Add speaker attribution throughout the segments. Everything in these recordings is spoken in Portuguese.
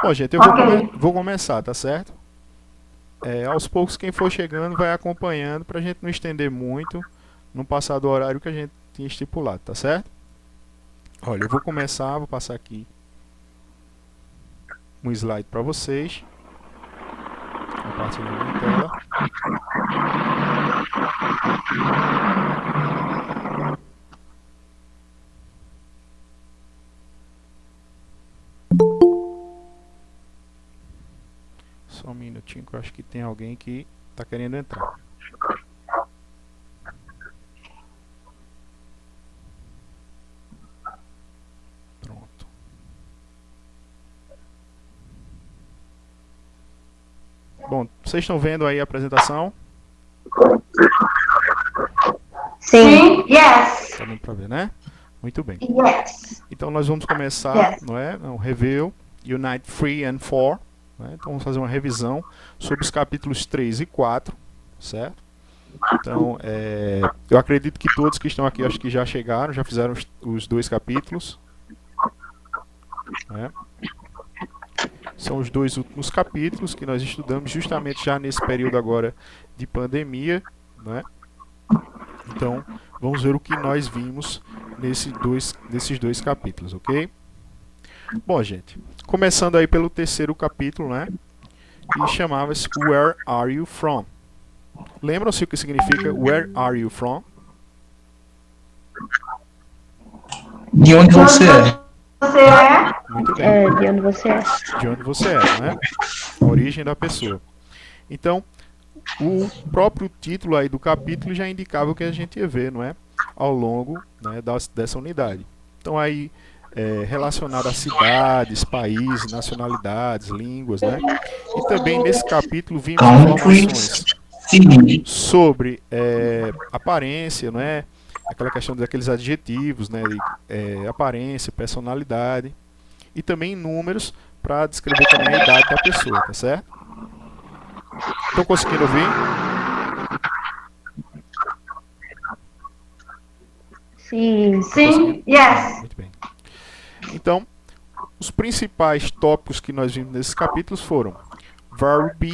Speaker 1: Bom, gente, eu
Speaker 2: Ok.
Speaker 1: vou começar, tá certo? Aos poucos, quem for chegando vai acompanhando pra gente não estender muito, não passar do horário que a gente tinha estipulado, tá certo? Olha, eu vou começar, vou passar aqui um slide para vocês, compartilhando minha tela. Só um minutinho que eu acho que tem alguém que está querendo entrar. Pronto. Bom, vocês estão vendo aí a apresentação?
Speaker 2: Sim. Yes.
Speaker 1: Tá dando para ver, né? Muito bem.
Speaker 2: Yes.
Speaker 1: Então nós vamos começar,
Speaker 2: Yes.
Speaker 1: não é? Um review, Unite 3 and 4. Né? Então vamos fazer uma revisão sobre os capítulos 3 e 4, certo? Então, eu acredito que todos que estão aqui, acho que já chegaram, já fizeram os dois capítulos. Né? São os dois últimos capítulos que nós estudamos justamente já nesse período agora de pandemia. Né? Então, vamos ver o que nós vimos nesses dois capítulos, ok? Bom, gente, começando aí pelo terceiro capítulo, né? Que chamava-se Where Are You From? Lembram-se o que significa Where Are You From?
Speaker 3: De onde você é?
Speaker 2: Você é?
Speaker 1: Muito bem.
Speaker 4: De onde você é?
Speaker 1: De onde você é, não é? A origem da pessoa. Então, o próprio título aí do capítulo já indicava o que a gente ia ver, não é? Ao longo, né, dessa unidade. Então aí relacionado a cidades, países, nacionalidades, línguas, né? E também nesse capítulo vimos informações sobre aparência, não é? Aquela questão daqueles adjetivos, né? Aparência, personalidade e também números para descrever também a idade da pessoa, tá certo? Estão conseguindo ouvir?
Speaker 4: Sim.
Speaker 2: Sim. Yes.
Speaker 1: Muito bem. Então, os principais tópicos que nós vimos nesses capítulos foram verbo be,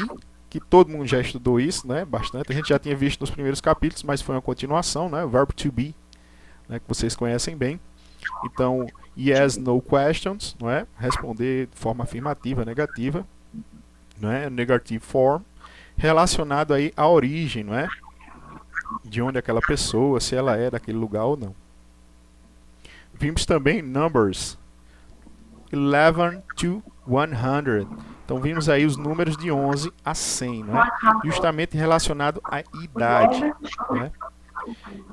Speaker 1: que todo mundo já estudou isso, né? Bastante. A gente já tinha visto nos primeiros capítulos, mas foi uma continuação, né? O verbo to be, né? Que vocês conhecem bem. Então, yes, no questions, não é? Responder de forma afirmativa, negativa, não é? Negative form, relacionado aí à origem, não é? De onde aquela pessoa, se ela é daquele lugar ou não. Vimos também numbers 11 to 100. Então vimos aí os números de 11 a 100, não é? Justamente relacionado à idade, né?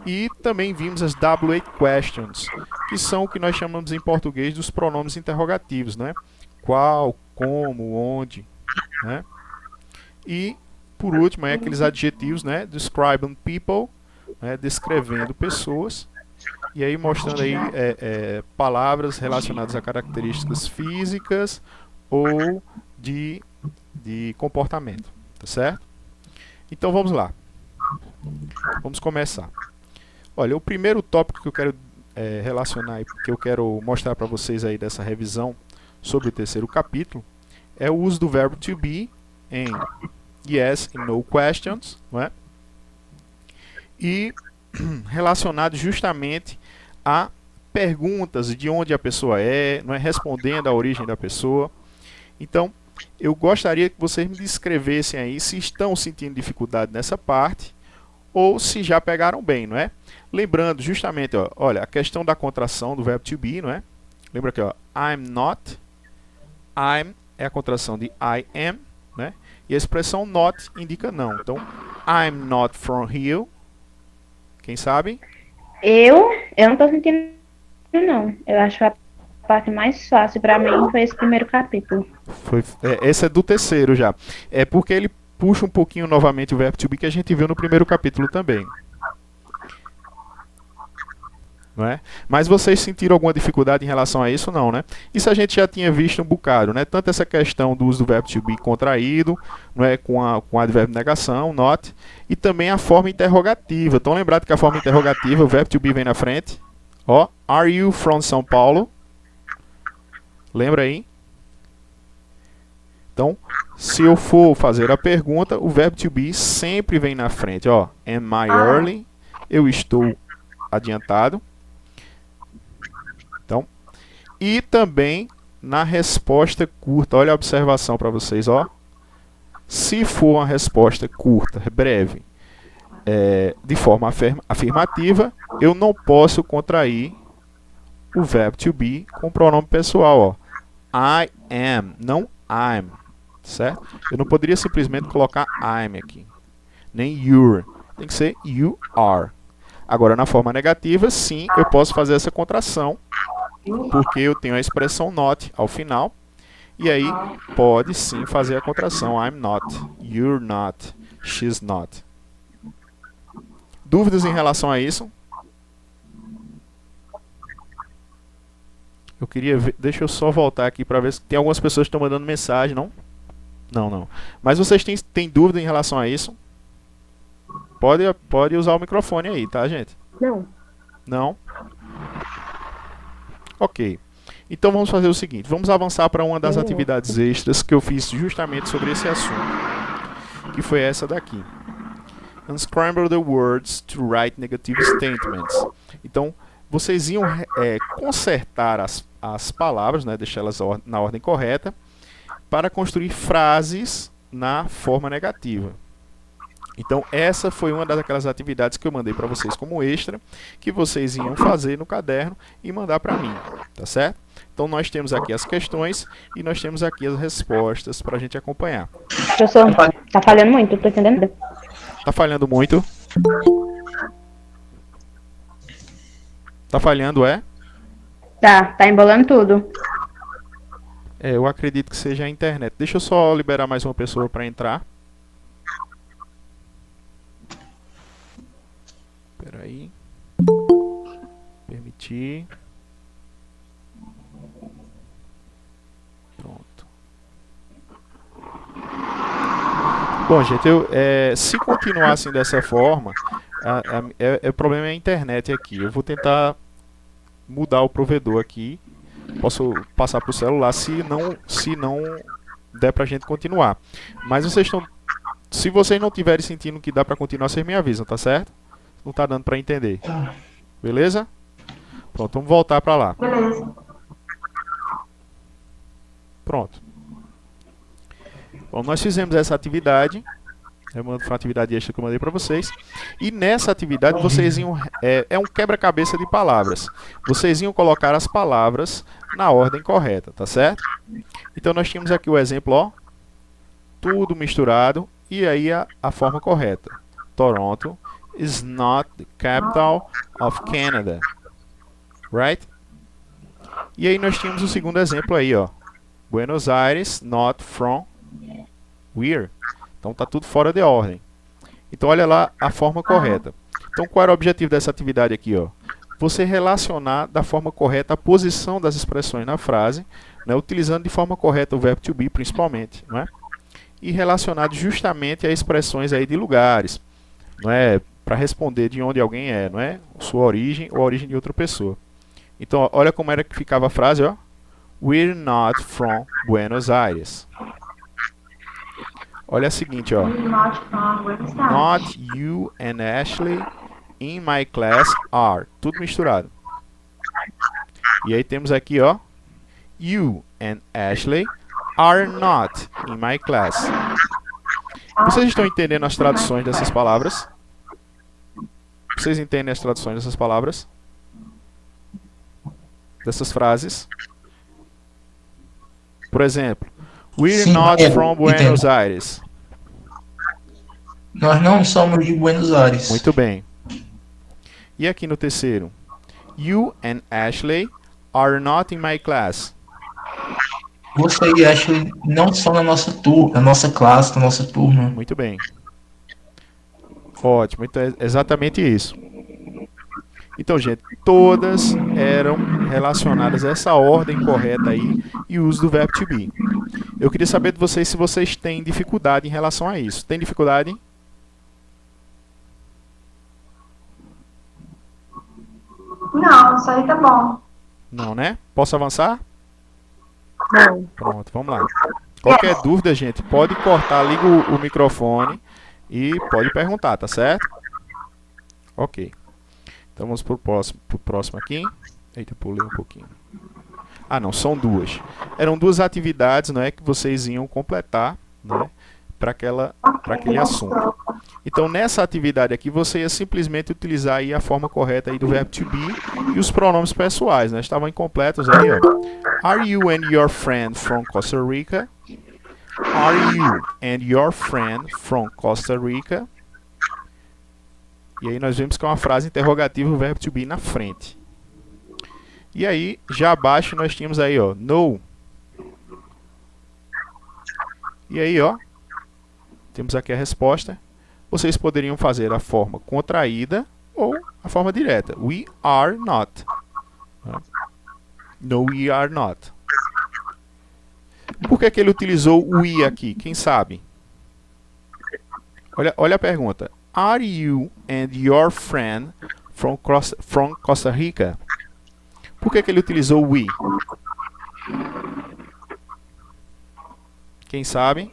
Speaker 1: E também vimos as W8 questions, que são o que nós chamamos em português dos pronomes interrogativos, né? Qual, como, onde, né? E por último, aqueles adjetivos, né? Describing people, né? Descrevendo pessoas. E aí mostrando aí palavras relacionadas a características físicas ou de comportamento, tá certo? Então vamos lá. Vamos começar. Olha, o primeiro tópico que eu quero relacionar, que eu quero mostrar para vocês aí dessa revisão sobre o terceiro capítulo, é o uso do verbo to be em yes e no questions, não é? E relacionado justamente a perguntas de onde a pessoa é, não é? Respondendo a origem da pessoa. Então, eu gostaria que vocês me descrevessem aí se estão sentindo dificuldade nessa parte ou se já pegaram bem, não é? Lembrando justamente, ó, olha, a questão da contração do verbo to be, não é? Lembra aqui, ó, I'm not. I'm é a contração de I am, né? E a expressão not indica não. Então, I'm not from here. Quem sabe?
Speaker 4: Eu não tô sentindo, não. Eu acho que a parte mais fácil pra mim foi esse primeiro capítulo.
Speaker 1: Esse é do terceiro já. É porque ele puxa um pouquinho novamente o verbo to be que a gente viu no primeiro capítulo também. Não é? Mas vocês sentiram alguma dificuldade em relação a isso? Não, né? Isso a gente já tinha visto um bocado, né? Tanto essa questão do uso do verbo to be contraído, não é? com o advérbio negação, not, e também a forma interrogativa. Estão lembrados que a forma interrogativa, o verbo to be vem na frente? Ó, are you from São Paulo? Lembra aí? Então, se eu for fazer a pergunta, o verbo to be sempre vem na frente. Ó, am I early? Eu estou adiantado. Então, e também na resposta curta. Olha a observação para vocês, ó. Se for uma resposta curta, breve, de forma afirmativa, eu não posso contrair o verbo to be com o pronome pessoal, ó. I am, não I'm, certo? Eu não poderia simplesmente colocar I'm aqui, nem you're. Tem que ser you are. Agora, na forma negativa, sim, eu posso fazer essa contração, porque eu tenho a expressão not ao final, e aí pode sim fazer a contração. I'm not, you're not, she's not. Dúvidas em relação a isso? Eu queria ver, deixa eu só voltar aqui para ver se tem algumas pessoas que estão mandando mensagem, não? Não. Mas vocês têm dúvida em relação a isso? Pode usar o microfone aí, tá, gente?
Speaker 4: Não.
Speaker 1: Não? Ok. Então vamos fazer o seguinte, vamos avançar para uma das atividades extras que eu fiz justamente sobre esse assunto, que foi essa daqui. Unscramble the words to write negative statements. Então, vocês iam consertar as palavras, né, deixá-las na ordem correta, para construir frases na forma negativa. Então, essa foi uma daquelas atividades que eu mandei para vocês como extra, que vocês iam fazer no caderno e mandar para mim, tá certo? Então, nós temos aqui as questões e nós temos aqui as respostas para a gente acompanhar.
Speaker 4: Professor, tá falhando muito, não tô entendendo nada.
Speaker 1: Tá falhando muito? Tá falhando, é?
Speaker 4: Tá embolando tudo.
Speaker 1: Eu acredito que seja a internet. Deixa eu só liberar mais uma pessoa para entrar. Espera aí. Permitir. Pronto. Bom, gente, se continuar assim dessa forma, o problema é a internet aqui. Eu vou tentar mudar o provedor aqui. Posso passar para o celular se não der para a gente continuar. Mas se vocês não estiverem sentindo que dá para continuar, vocês me avisam, tá certo? Não tá dando para entender. Beleza? Pronto, vamos voltar para lá.
Speaker 2: Beleza.
Speaker 1: Pronto. Bom, nós fizemos essa atividade. Foi uma atividade extra que eu mandei para vocês. E nessa atividade vocês iam... É um quebra-cabeça de palavras. Vocês iam colocar as palavras na ordem correta, tá certo? Então nós tínhamos aqui o exemplo, ó. Tudo misturado. E aí a forma correta. Toronto is not the capital of Canada. Right? E aí nós tínhamos o segundo exemplo aí, ó. Buenos Aires, not from where. Então tá tudo fora de ordem. Então olha lá a forma correta. Então qual era o objetivo dessa atividade aqui, ó? Você relacionar da forma correta a posição das expressões na frase, né, utilizando de forma correta o verbo to be principalmente, não é? E relacionado justamente a expressões aí de lugares, não é? Para responder de onde alguém é, não é? Sua origem ou a origem de outra pessoa. Então ó, olha como era que ficava a frase, ó. We're not from Buenos Aires. Olha a seguinte, ó.
Speaker 2: Not from Buenos Aires.
Speaker 1: Not you and Ashley in my class are. Tudo misturado. E aí temos aqui, ó. You and Ashley are not in my class. Vocês estão entendendo as traduções dessas palavras? Vocês entendem as traduções dessas palavras? Dessas frases? Por exemplo, we're not from Buenos Aires.
Speaker 3: Nós não somos de Buenos Aires.
Speaker 1: Muito bem. E aqui no terceiro? You and Ashley are not in my class.
Speaker 3: Você e Ashley não são na nossa turma, na nossa classe, na nossa turma.
Speaker 1: Muito bem. Ótimo, então é exatamente isso. Então, gente, todas eram relacionadas a essa ordem correta aí e o uso do verbo to be. Eu queria saber de vocês se vocês têm dificuldade em relação a isso. Tem dificuldade?
Speaker 2: Não, isso aí tá bom.
Speaker 1: Não, né? Posso avançar?
Speaker 4: Não.
Speaker 1: Pronto, vamos lá. Qualquer dúvida, gente, pode cortar, liga o microfone e pode perguntar, tá certo? Ok. Então vamos pro próximo aqui. Eita, pulei um pouquinho. Ah, não, são duas. Eram duas atividades, não é, que vocês iam completar, né, para aquele assunto. Então, nessa atividade aqui, você ia simplesmente utilizar aí a forma correta aí do verbo to be e os pronomes pessoais, né? Estavam incompletos aí, ó. Are you and your friend from Costa Rica? Are you and your friend from Costa Rica? E aí nós vemos que é uma frase interrogativa, o verbo to be na frente. E aí, já abaixo nós tínhamos aí, ó, no. E aí, ó, temos aqui a resposta. Vocês poderiam fazer a forma contraída ou a forma direta. We are not. No, we are not. Por que ele utilizou o we aqui? Quem sabe? Olha a pergunta. Are you and your friend from Costa Rica? Por que ele utilizou we? Quem sabe?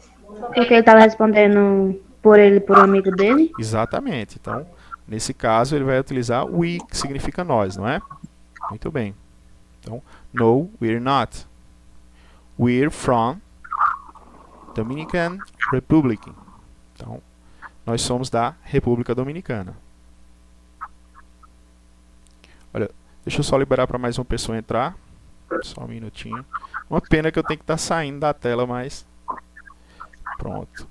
Speaker 4: Porque ele estava respondendo por ele, por um amigo dele.
Speaker 1: Exatamente. Então, nesse caso, ele vai utilizar we, que significa nós, não é? Muito bem. Então, no, we're not. We're from Dominican Republic. Então, nós somos da República Dominicana. Olha, deixa eu só liberar para mais uma pessoa entrar. Só um minutinho. Uma pena que eu tenho que estar saindo da tela, mas... Pronto.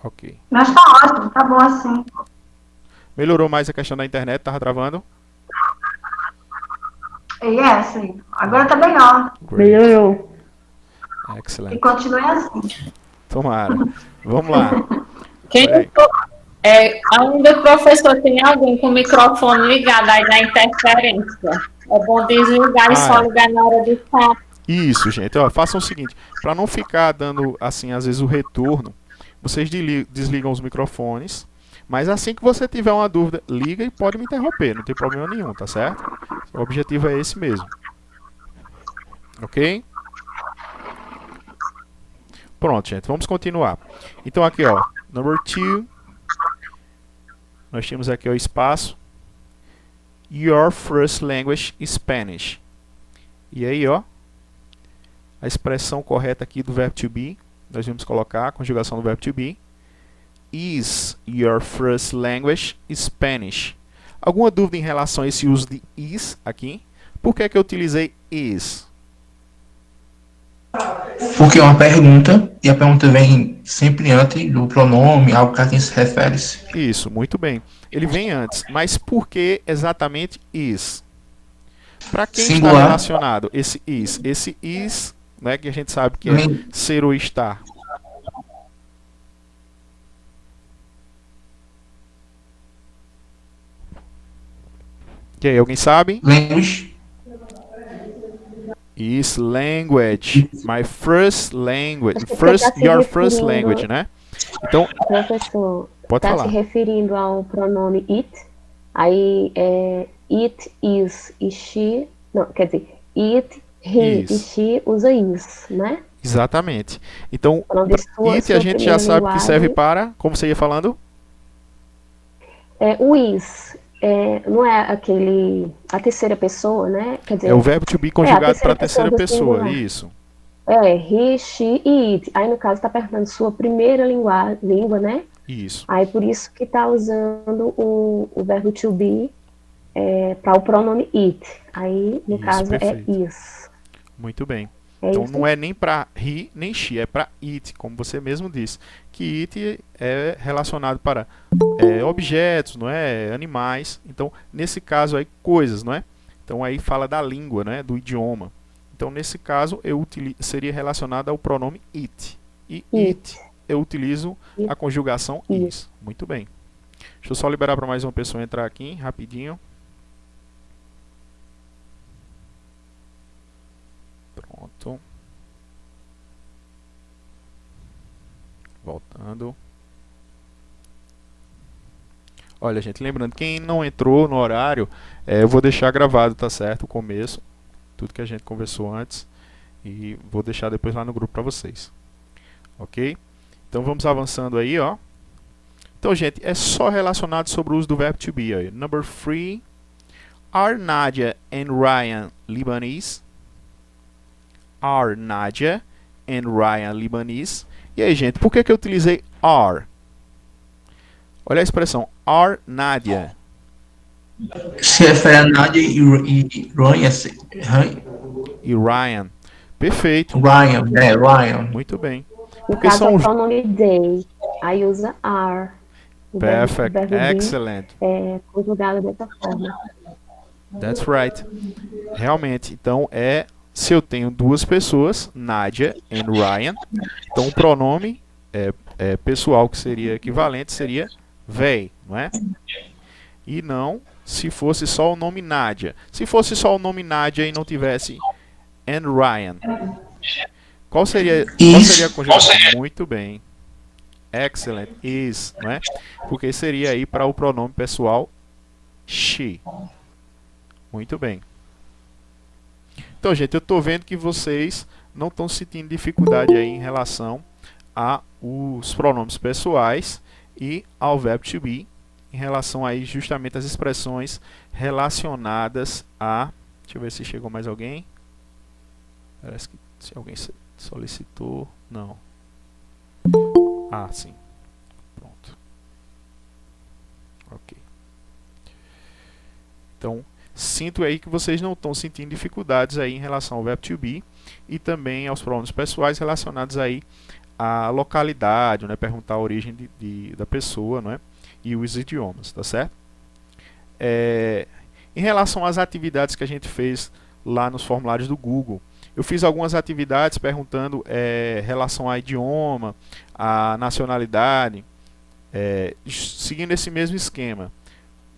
Speaker 1: Ok.
Speaker 2: Mas tá ótimo, tá bom assim.
Speaker 1: Melhorou mais a questão da internet? Tava travando?
Speaker 2: Yes, agora tá melhor.
Speaker 1: Great.
Speaker 4: Melhorou.
Speaker 2: E
Speaker 1: Excellent.
Speaker 2: continue assim.
Speaker 1: Tomara. Vamos lá.
Speaker 5: Quem
Speaker 1: Peraí.
Speaker 5: ainda, professor, tem alguém com o microfone ligado aí na interferência. É bom desligar e só ligar na hora de falar.
Speaker 1: Isso, gente. Ó, façam o seguinte. Para não ficar dando, assim, às vezes o retorno, vocês desligam os microfones. Mas assim que você tiver uma dúvida, liga e pode me interromper. Não tem problema nenhum, tá certo? O objetivo é esse mesmo. Ok? Pronto, gente. Vamos continuar. Então aqui, ó. Number 2. Nós temos aqui o espaço. Your first language is Spanish. E aí, ó. A expressão correta aqui do verbo to be. Nós vamos colocar a conjugação do verbo to be. Is your first language Spanish? Alguma dúvida em relação a esse uso de is aqui? Por que eu utilizei is?
Speaker 3: Porque é uma pergunta, e a pergunta vem sempre antes do pronome, algo a quem se refere.
Speaker 1: Isso, muito bem. Ele vem antes, mas por que exatamente is? Para quem está
Speaker 3: Singular.
Speaker 1: relacionado esse is? Esse is, né, que a gente sabe que é ser ou estar. E aí, alguém sabe?
Speaker 3: Language,
Speaker 1: Is language. My first language.
Speaker 6: Acho que você tá se
Speaker 1: Your first
Speaker 6: referindo-
Speaker 1: language, né? Então,
Speaker 6: Professor,
Speaker 1: pode
Speaker 6: está
Speaker 1: falar.
Speaker 6: se referindo ao pronome it, aí é it, is e she, não, quer dizer, it, he
Speaker 1: Isso.
Speaker 6: e she usa is, né?
Speaker 1: Exatamente. Então,
Speaker 6: Falando de sua
Speaker 1: it a gente já
Speaker 6: primeira
Speaker 1: sabe que serve
Speaker 6: linguagem.
Speaker 1: para, como você ia falando?
Speaker 6: O is, não é a terceira pessoa, né? Quer dizer,
Speaker 1: É o verbo to be conjugado para a terceira
Speaker 6: do
Speaker 1: pessoa.
Speaker 6: singular.
Speaker 1: Isso.
Speaker 6: he, she e it. Aí, no caso, está perguntando sua primeira língua, né?
Speaker 1: Isso.
Speaker 6: Aí, por isso que está usando o verbo to be para o pronome it. Aí, no
Speaker 1: Isso,
Speaker 6: caso,
Speaker 1: perfeito.
Speaker 6: é is.
Speaker 1: Muito bem.
Speaker 6: É
Speaker 1: Então
Speaker 6: isso?
Speaker 1: não é nem para he nem she, é para it, como você mesmo disse. Que it é relacionado para objetos, não é? Animais. Então, nesse caso aí, coisas, não é? Então aí fala da língua, né? Do idioma. Então, nesse caso, seria relacionado ao pronome it. E it, eu utilizo a conjugação is. Muito bem. Deixa eu só liberar para mais uma pessoa entrar aqui, rapidinho. Pronto. Voltando. Olha, gente, lembrando, quem não entrou no horário, eu vou deixar gravado, tá certo? O começo, tudo que a gente conversou antes. E vou deixar depois lá no grupo para vocês. Ok? Então vamos avançando aí, ó. Então, gente, é só relacionado sobre o uso do verbo to be aí. Number 3. Are Nadia and Ryan Lebanese? Are Nadia and Ryan Lebanese? E aí, gente, por que eu utilizei are? Olha a expressão, are Nadia.
Speaker 3: Se refere a Nadia e Ryan.
Speaker 1: E Ryan. Perfeito.
Speaker 3: Ryan.
Speaker 1: Muito bem.
Speaker 6: No
Speaker 1: Porque
Speaker 6: caso,
Speaker 1: são
Speaker 6: o
Speaker 1: os...
Speaker 6: pronome they, aí usa are. O
Speaker 1: Perfect.
Speaker 6: verbo be
Speaker 1: Excellent.
Speaker 6: é conjugado dessa forma.
Speaker 1: That's right. Realmente, então se eu tenho duas pessoas, Nadia e Ryan, então o pronome pessoal que seria equivalente seria they, não é? E não se fosse só o nome Nadia. Se fosse só o nome Nadia e não tivesse and Ryan, qual seria a conjugação? Muito bem. Excellent. Is, não é? Porque seria aí para o pronome pessoal she. Muito bem. Então, gente, eu estou vendo que vocês não estão sentindo dificuldade aí em relação aos pronomes pessoais e ao verbo to be, em relação aí justamente às expressões relacionadas a... Deixa eu ver se chegou mais alguém. Parece que se alguém solicitou... Não. Ah, sim. Pronto. Ok. Então, sinto aí que vocês não estão sentindo dificuldades aí em relação ao verbo to be e também aos pronomes pessoais relacionados aí à localidade, né? Perguntar a origem da pessoa, não é? E os idiomas, tá certo? Em relação às atividades que a gente fez lá nos formulários do Google, eu fiz algumas atividades perguntando relação a idioma, a nacionalidade, seguindo esse mesmo esquema.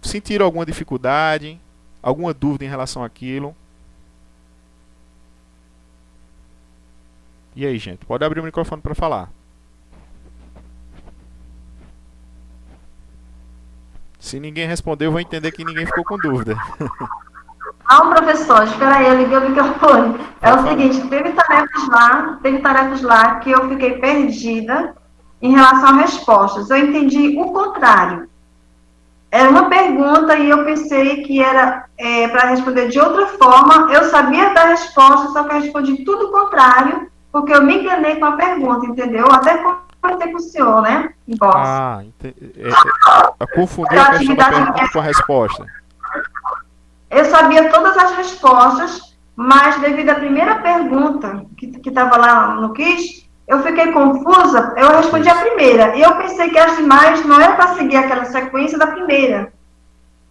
Speaker 1: Sentiram alguma dificuldade? Alguma dúvida em relação àquilo? E aí, gente? Pode abrir o microfone para falar. Se ninguém respondeu, eu vou entender que ninguém ficou com dúvida.
Speaker 2: Não, professor, espera aí, eu liguei o microfone. É o seguinte, teve tarefas lá que eu fiquei perdida em relação a respostas. Eu entendi o contrário. Era uma pergunta e eu pensei que era para responder de outra forma. Eu sabia da resposta, só que eu respondi tudo o contrário, porque eu me enganei com a pergunta, entendeu? Até comentei com o senhor, né?
Speaker 1: Confundiu a questão da pergunta com a resposta.
Speaker 2: Eu sabia todas as respostas, mas devido à primeira pergunta que estava lá no quiz, eu fiquei confusa, eu respondi a primeira. E eu pensei que as demais não era para seguir aquela sequência da primeira.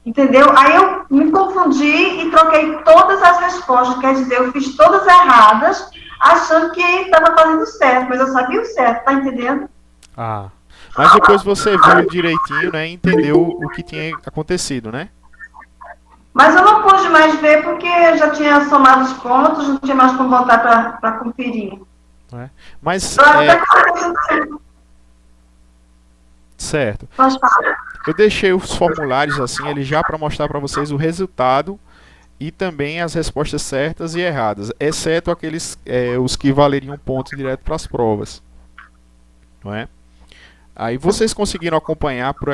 Speaker 2: Entendeu? Aí eu me confundi e troquei todas as respostas. Quer dizer, eu fiz todas erradas, achando que estava fazendo certo, mas eu sabia o certo, tá entendendo?
Speaker 1: Mas depois você viu direitinho, né, e entendeu o que tinha acontecido, né?
Speaker 2: Mas eu não pude mais ver porque eu já tinha somado os pontos, não tinha mais como voltar para conferir.
Speaker 1: Mas, certo.
Speaker 2: Pode falar.
Speaker 1: Eu deixei os formulários assim, ele já para mostrar para vocês o resultado e também as respostas certas e erradas, exceto aqueles os que valeriam ponto direto para as provas, não é? Aí vocês conseguiram acompanhar por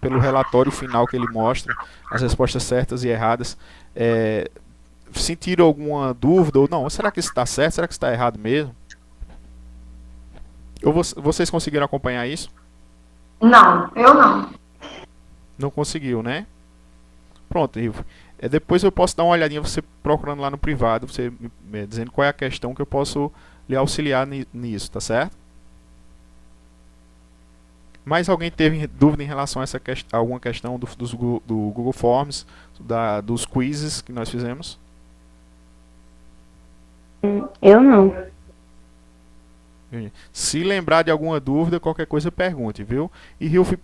Speaker 1: pelo relatório final que ele mostra as respostas certas e erradas. Sentiram alguma dúvida ou não? Será que isso está certo? Será que está errado mesmo? Ou vocês conseguiram acompanhar isso?
Speaker 2: Não, eu não.
Speaker 1: Não conseguiu, né? Pronto, Ivo. Depois eu posso dar uma olhadinha, você procurando lá no privado, você me dizendo qual é a questão que eu posso lhe auxiliar nisso, tá certo? Mais alguém teve dúvida em relação a alguma questão do Google Forms, dos quizzes que nós fizemos?
Speaker 6: Eu não.
Speaker 1: Se lembrar de alguma dúvida, qualquer coisa pergunte, viu? E Rilf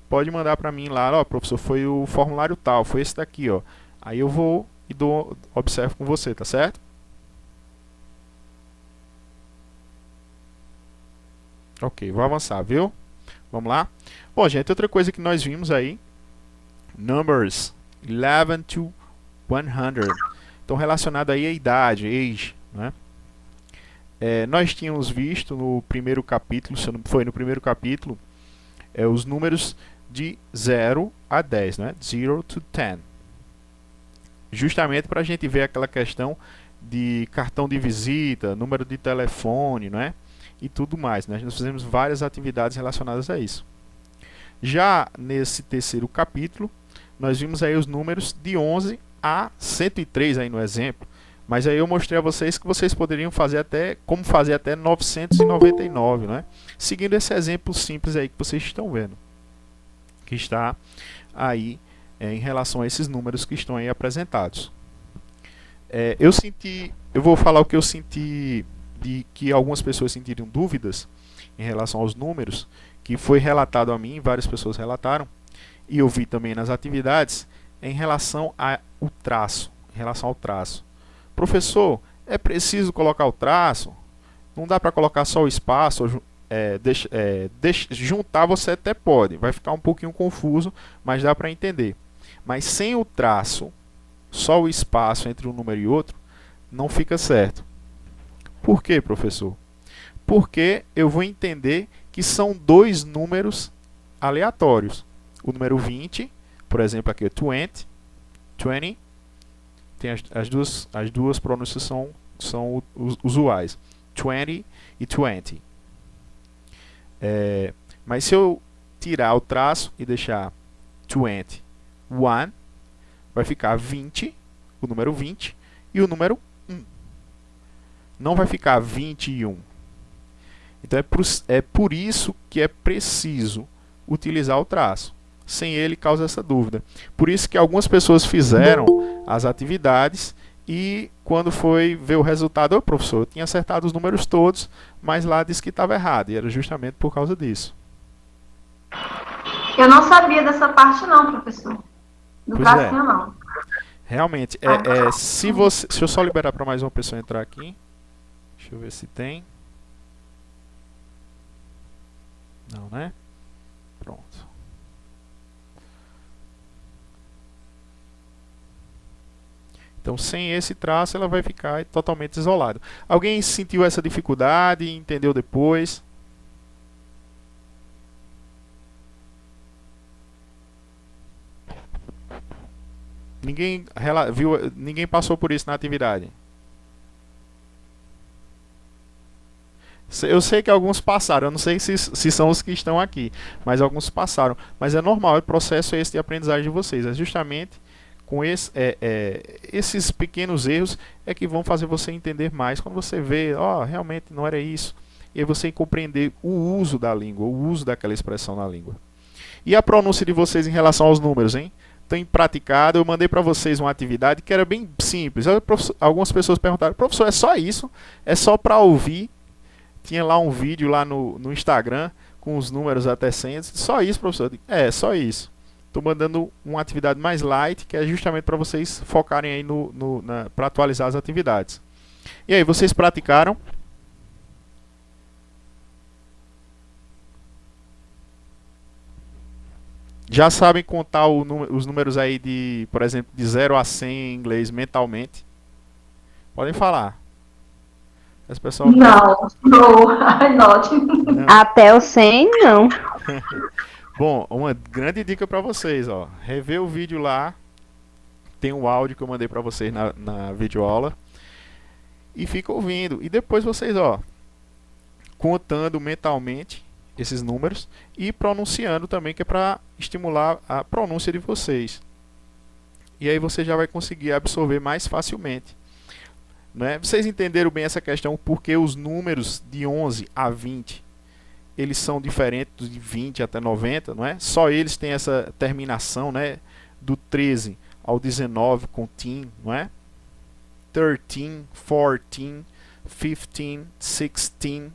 Speaker 1: pode mandar para mim lá, ó, professor, foi o formulário tal, foi esse daqui, ó. Aí eu vou e observo com você, tá certo? Ok, vou avançar, viu? Vamos lá? Bom, gente, outra coisa que nós vimos aí, numbers 11 to 100. Então, relacionado aí à idade, age, né? Nós tínhamos visto no primeiro capítulo, se não foi no primeiro capítulo, os números de 0 a 10, né? 0 to 10. Justamente para a gente ver aquela questão de cartão de visita, número de telefone, né? E tudo mais, né? Nós fizemos várias atividades relacionadas a isso. Já nesse terceiro capítulo, nós vimos aí os números de 11 a 103 aí no exemplo. Mas aí eu mostrei a vocês que vocês poderiam fazer como fazer até 999, né? Seguindo esse exemplo simples aí que vocês estão vendo, que está aí em relação a esses números que estão aí apresentados. Eu vou falar o que eu senti de que algumas pessoas sentiram dúvidas em relação aos números, que foi relatado a mim, várias pessoas relataram, e eu vi também nas atividades, em relação ao traço. Professor, é preciso colocar o traço? Não dá para colocar só o espaço? Juntar você até pode, vai ficar um pouquinho confuso, mas dá para entender. Mas sem o traço, só o espaço entre um número e outro, não fica certo. Por quê, professor? Porque eu vou entender que são dois números aleatórios. O número 20, por exemplo, aqui é 20, tem as duas pronúncias são usuais, 20 e 20. Mas se eu tirar o traço e deixar 21, vai ficar 20, o número 20, e o número 1. Não vai ficar 21. Então é por isso que é preciso utilizar o traço. Sem ele causa essa dúvida. Por isso que algumas pessoas fizeram as atividades e quando foi ver o resultado, professor, eu tinha acertado os números todos, mas lá disse que estava errado, e era justamente por causa disso.
Speaker 2: Eu não sabia dessa parte não, professor. Do tracinho não.
Speaker 1: Realmente, se eu só liberar para mais uma pessoa entrar aqui, deixa eu ver se tem. Não, né? Pronto. Então, sem esse traço, ela vai ficar totalmente isolada. Alguém sentiu essa dificuldade e entendeu depois? Ninguém passou por isso na atividade? Eu sei que alguns passaram, eu não sei se são os que estão aqui, mas alguns passaram. Mas é normal, o processo é esse de aprendizagem de vocês. É justamente com esses pequenos erros é que vão fazer você entender mais. Quando você vê, realmente não era isso. E aí você compreender o uso da língua, o uso daquela expressão na língua. E a pronúncia de vocês em relação aos números, hein? Tem praticado, eu mandei para vocês uma atividade que era bem simples. Algumas pessoas perguntaram, professor, é só isso? É só para ouvir? Tinha lá um vídeo lá no Instagram com os números até 100. Só isso, professor? Só isso. Estou mandando uma atividade mais light, que é justamente para vocês focarem aí para atualizar as atividades. E aí, vocês praticaram? Já sabem contar os números aí de, por exemplo, de 0 a 100 em inglês mentalmente? Podem falar. Esse pessoal...
Speaker 2: Não, I'm not.
Speaker 4: Até o 100, não.
Speaker 1: Bom, uma grande dica para vocês, ó. Rever o vídeo lá. Tem um áudio que eu mandei para vocês na videoaula. E fica ouvindo. E depois vocês, contando mentalmente esses números e pronunciando também, que é para estimular a pronúncia de vocês. E aí você já vai conseguir absorver mais facilmente. Né? Vocês entenderam bem essa questão, porque os números de 11 a 20 eles são diferentes dos de 20 até 90, não é? Só eles têm essa terminação, né? Do 13 ao 19 com teen, não é? 13, 14, 15, 16,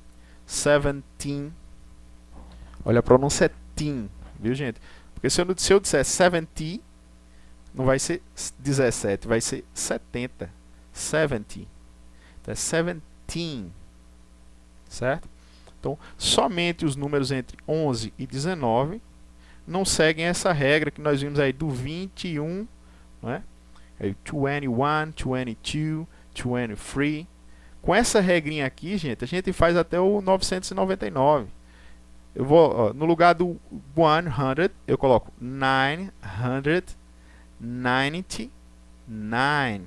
Speaker 1: 17. Olha, a pronúncia é teen, viu, gente? Porque se eu disser 70, não vai ser 17, vai ser 70. 70. Então é 17. Certo? Então, somente os números entre 11 e 19 não seguem essa regra que nós vimos aí do 21, não é? Aí 21, 22, 23, Com essa regrinha aqui, gente, a gente faz até o 999. Eu vou, ó, no lugar do 100, eu coloco 999.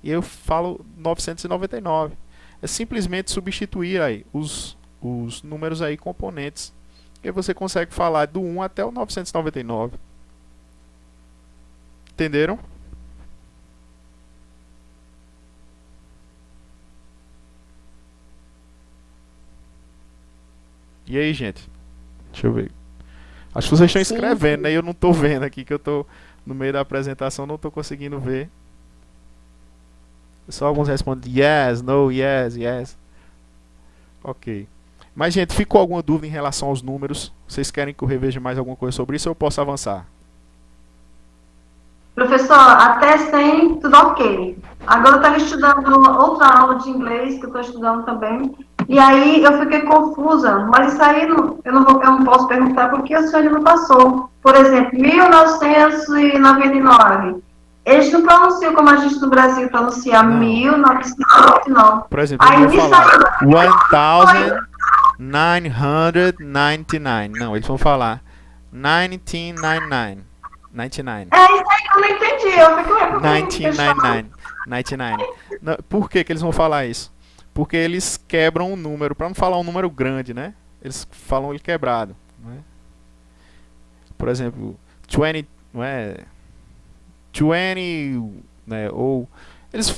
Speaker 1: E eu falo 999. É simplesmente substituir aí os números aí, componentes. E aí você consegue falar do 1 até o 999. Entenderam? E aí, gente? Deixa eu ver. Acho que vocês estão
Speaker 6: Sim.
Speaker 1: escrevendo, né? E eu não estou vendo aqui, que eu estou no meio da apresentação, não estou conseguindo ver. Só alguns respondem yes, no, yes, yes. Ok. Mas, gente, ficou alguma dúvida em relação aos números? Vocês querem que eu reveja mais alguma coisa sobre isso ou eu posso avançar?
Speaker 2: Professor, até 100, tudo ok. Agora eu estava estudando outra aula de inglês, que eu estou estudando também, e aí eu fiquei confusa, mas isso aí eu não posso perguntar porque o senhor me passou. Por exemplo, 1999. Eles não pronunciam como a gente no Brasil pronuncia
Speaker 1: Não.
Speaker 2: 1999.
Speaker 1: Por exemplo,
Speaker 2: Aí
Speaker 1: eu vou
Speaker 2: nisso
Speaker 1: falar
Speaker 2: aí,
Speaker 1: 1999. Não, eles vão falar 1999. 99.
Speaker 2: é isso aí que eu não entendi. Eu fico
Speaker 1: 1999. 99. Não, por que que eles vão falar isso? Porque eles quebram o número, para não falar um número grande, né? Eles falam ele quebrado, né? Por exemplo, 20, não é? 20, né? Ou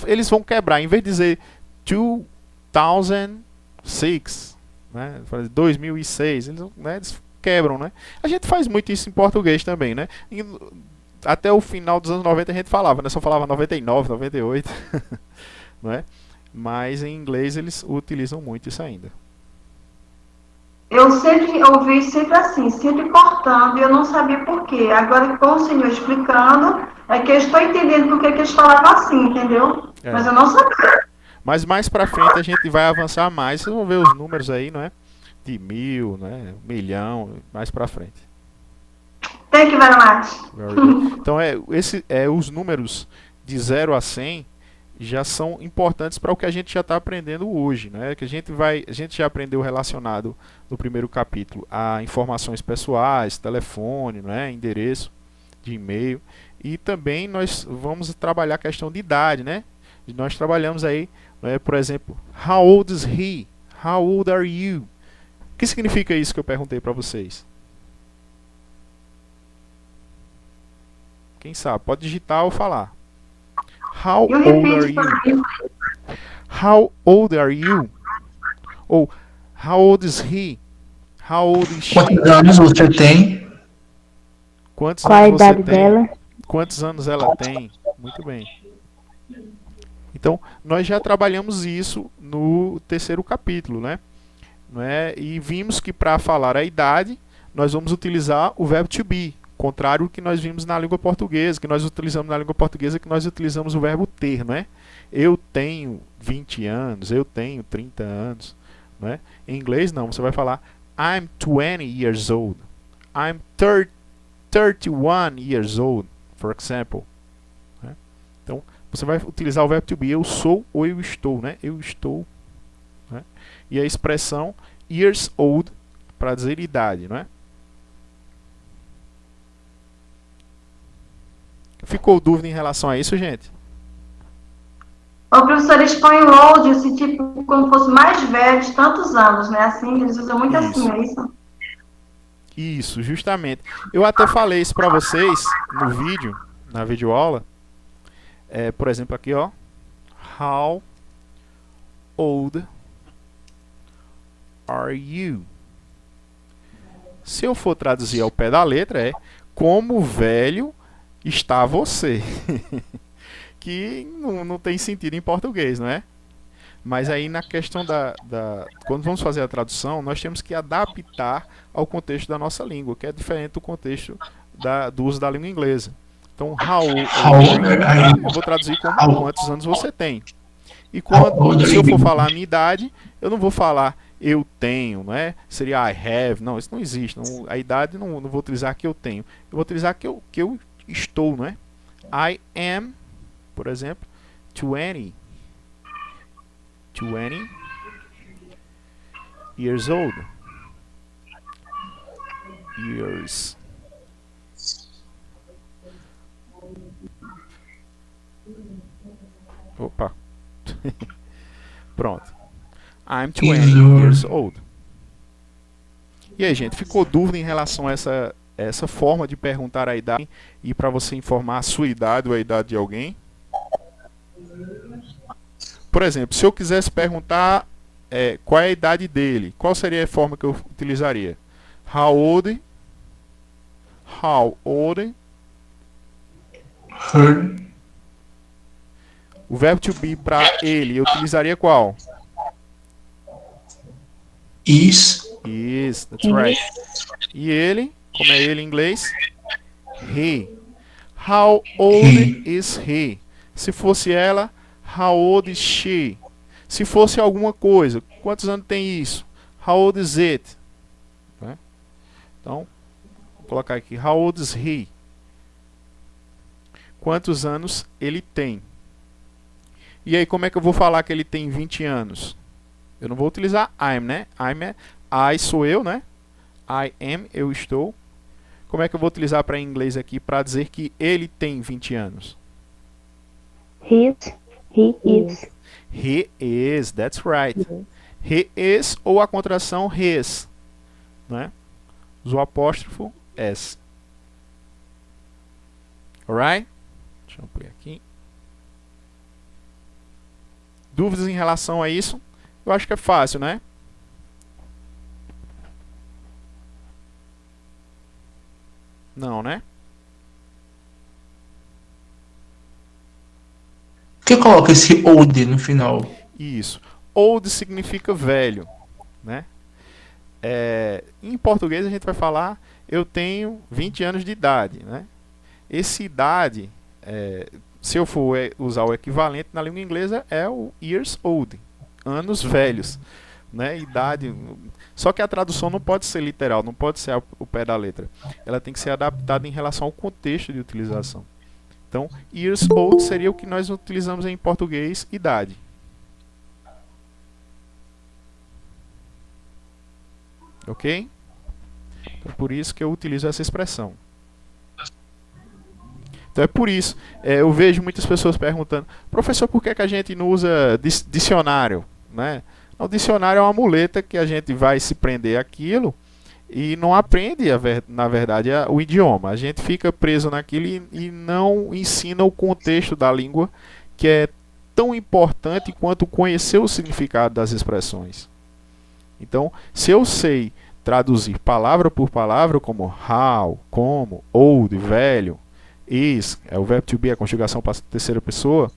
Speaker 1: eles vão quebrar, em vez de dizer 2006, né? 2006, eles quebram, né? A gente faz muito isso em português também, né? Até o final dos anos 90 a gente falava, né? Só falava 99, 98, não é? Mas em inglês eles utilizam muito isso ainda.
Speaker 2: Eu sempre ouvi sempre assim, sempre cortando, e eu não sabia por quê. Agora, com o senhor explicando, é que eu estou entendendo por que eles falavam assim, entendeu?
Speaker 1: É.
Speaker 2: Mas eu não sabia.
Speaker 1: Mas mais pra frente a gente vai avançar mais. Vocês vão ver os números aí, não é? De 1000, né? 1.000.000, mais pra frente.
Speaker 2: Thank you very much.
Speaker 1: Very good. Então, os números de 0 a 100 já são importantes para o que a gente já está aprendendo hoje, né? Que a gente já aprendeu relacionado no primeiro capítulo a informações pessoais, telefone, né? Endereço de e-mail, e também nós vamos trabalhar a questão de idade, né? Nós trabalhamos aí, né, por exemplo, how old is he? How old are you? O que significa isso que eu perguntei para vocês? Quem sabe? Pode digitar ou falar. How
Speaker 2: Eu
Speaker 1: old are
Speaker 2: repito
Speaker 1: you?
Speaker 2: para mim.
Speaker 1: How old are you? Ou how old is he? How old is she?
Speaker 3: Quantos anos você tem?
Speaker 1: Quantos
Speaker 4: Qual a
Speaker 1: anos você
Speaker 4: idade
Speaker 1: tem?
Speaker 4: dela?
Speaker 1: Quantos anos ela tem? Muito bem. Então, nós já trabalhamos isso no terceiro capítulo, né? Não é? E vimos que para falar a idade, nós vamos utilizar o verbo to be, contrário ao que nós vimos na língua portuguesa, que nós utilizamos na língua portuguesa, que nós utilizamos o verbo ter, não é? Eu tenho 20 anos, eu tenho 30 anos, não é? Em inglês não, você vai falar I'm 20 years old. I'm 31 years old, for example. Né? Então, você vai utilizar o verbo to be, eu sou ou eu estou, né? Eu estou. Né? E a expressão years old para dizer idade, não é? Ficou dúvida em relação a isso, gente?
Speaker 2: O professor, eles põem o old, esse tipo, como fosse mais velho, de tantos anos, né? Assim, eles usam muito
Speaker 1: Isso.
Speaker 2: assim, é isso?
Speaker 1: Isso, justamente. Eu até falei isso para vocês no vídeo, na videoaula. Por exemplo, aqui, ó. How old are you? Se eu for traduzir ao pé da letra, é como velho está você. Que não tem sentido em português, não é? Mas aí na questão quando vamos fazer a tradução, nós temos que adaptar ao contexto da nossa língua, que é diferente do contexto do uso da língua inglesa. Então, how old are you? Eu vou traduzir como quantos anos você tem. E se eu for falar a minha idade, eu não vou falar eu tenho, não é? Seria I have. Não, isso não existe. Não, a idade não vou utilizar que eu tenho. Eu vou utilizar que eu estou, não é? I am, por exemplo, 20 20 years old. Years. Opa. Pronto. I'm 20 years old. E aí, gente, ficou dúvida em relação a essa forma de perguntar a idade e para você informar a sua idade ou a idade de alguém? Por exemplo, se eu quisesse perguntar qual é a idade dele, qual seria a forma que eu utilizaria? How old? How old?
Speaker 3: Her
Speaker 1: O verbo to be para ele, eu utilizaria qual?
Speaker 3: is
Speaker 1: Is, that's right. E ele, como é ele em inglês? He. How old is he? Se fosse ela, how old is she? Se fosse alguma coisa, quantos anos tem isso? How old is it? Né? Então, vou colocar aqui, how old is he? Quantos anos ele tem? E aí, como é que eu vou falar que ele tem 20 anos? Eu não vou utilizar I'm, né? I'm é I sou eu, né? I am, eu estou. Como é que eu vou utilizar para inglês aqui para dizer que ele tem 20 anos?
Speaker 6: He is.
Speaker 1: He is, that's right. He is ou a contração his, né? Usa o apóstrofo s. Alright? Deixa eu ampliar aqui. Dúvidas em relação a isso? Eu acho que é fácil, né? Não, né?
Speaker 3: Por que coloca esse old no final?
Speaker 1: Isso. Old significa velho, né? Em português a gente vai falar eu tenho 20 anos de idade, né? Esse idade, se eu for usar o equivalente na língua inglesa, é o years old, anos velhos, né? Idade. Só que a tradução não pode ser literal, não pode ser o pé da letra. Ela tem que ser adaptada em relação ao contexto de utilização. Então, years old seria o que nós utilizamos em português, idade. Ok? Então, por isso que eu utilizo essa expressão. Então é por isso, eu vejo muitas pessoas perguntando, professor, por que a gente não usa dicionário? Né? O dicionário é uma muleta que a gente vai se prender àquilo e não aprende, na verdade, o idioma. A gente fica preso naquilo e não ensina o contexto da língua, que é tão importante quanto conhecer o significado das expressões. Então, se eu sei traduzir palavra por palavra, como how, como, old, velho, is, é o verbo to be, a conjugação para a terceira pessoa,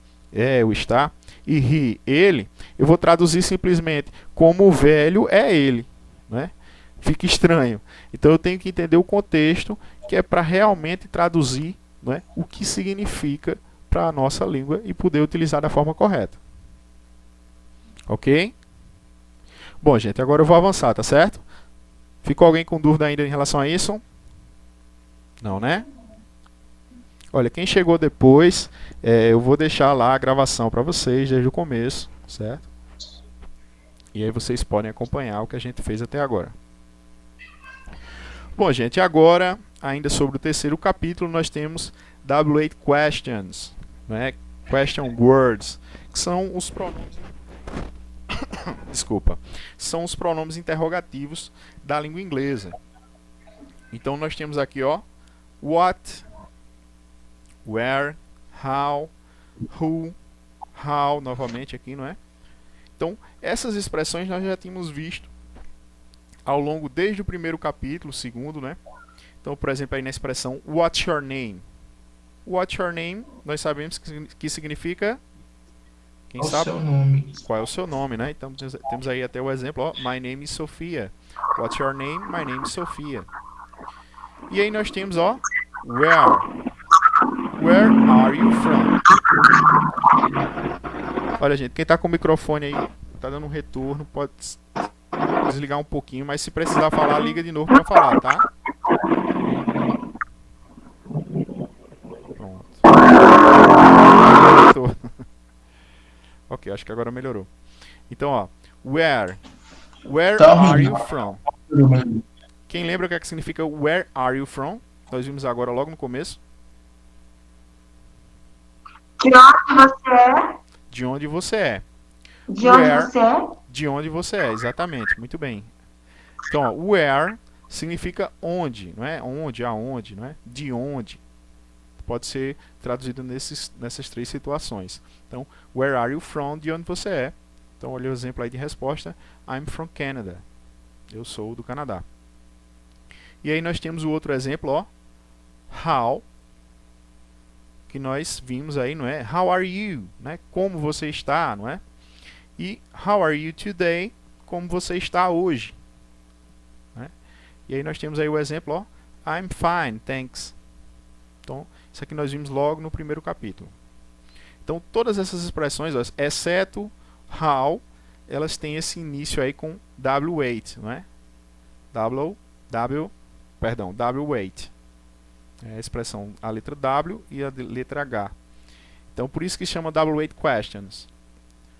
Speaker 1: o está, e he, ele, eu vou traduzir simplesmente como o velho é ele, né? Fica estranho. Então eu tenho que entender o contexto, que é para realmente traduzir, né, o que significa para a nossa língua e poder utilizar da forma correta. Ok? Bom, gente, agora eu vou avançar, tá certo? Ficou alguém com dúvida ainda em relação a isso? Não, né? Olha, quem chegou depois, eu vou deixar lá a gravação para vocês desde o começo, certo? E aí vocês podem acompanhar o que a gente fez até agora. Bom, gente, agora, ainda sobre o terceiro capítulo, nós temos W8 questions, né? Question words, que são os pronomes... Desculpa. São os pronomes interrogativos da língua inglesa. Então nós temos aqui, ó, what, where, how, who, how, novamente aqui, não é? Então, essas expressões nós já tínhamos visto ao longo desde o primeiro capítulo, o segundo, né? Então, por exemplo, aí na expressão what's your name? What's your name? Nós sabemos que significa... Quem sabe?
Speaker 3: Qual o seu nome?
Speaker 1: Qual é o seu nome, né? Então, temos aí até o exemplo, ó, my name is Sofia. What's your name? My name is Sofia. E aí nós temos, ó, where? Where are you from? Olha, gente, quem tá com o microfone aí, tá dando um retorno, pode desligar um pouquinho, mas se precisar falar, liga de novo para falar, tá? Pronto. Ok, acho que agora melhorou. Então, ó, where
Speaker 3: Tá
Speaker 1: are
Speaker 3: ruim.
Speaker 1: you from? Quem lembra o que é que significa where are you from? Nós vimos agora logo no começo.
Speaker 2: De onde você é?
Speaker 1: De onde você é.
Speaker 2: De onde
Speaker 1: Where?
Speaker 2: você é?
Speaker 1: De onde você é, exatamente. Muito bem. Então, ó, where significa onde, não é? Onde, aonde, não é? De onde. Pode ser traduzido nessas três situações. Então, where are you from? De onde você é. Então, olha o exemplo aí de resposta. I'm from Canada. Eu sou do Canadá. E aí nós temos o outro exemplo, ó. How, que nós vimos aí, não é? How are you, né? Como você está, não é? E how are you today? Como você está hoje, né? E aí nós temos aí o exemplo, ó. I'm fine, thanks. Então, isso aqui nós vimos logo no primeiro capítulo. Então, todas essas expressões, ó, exceto how, elas têm esse início aí com W8, não é? W8. É a expressão, a letra W e a letra H. Então, por isso que chama W8 questions.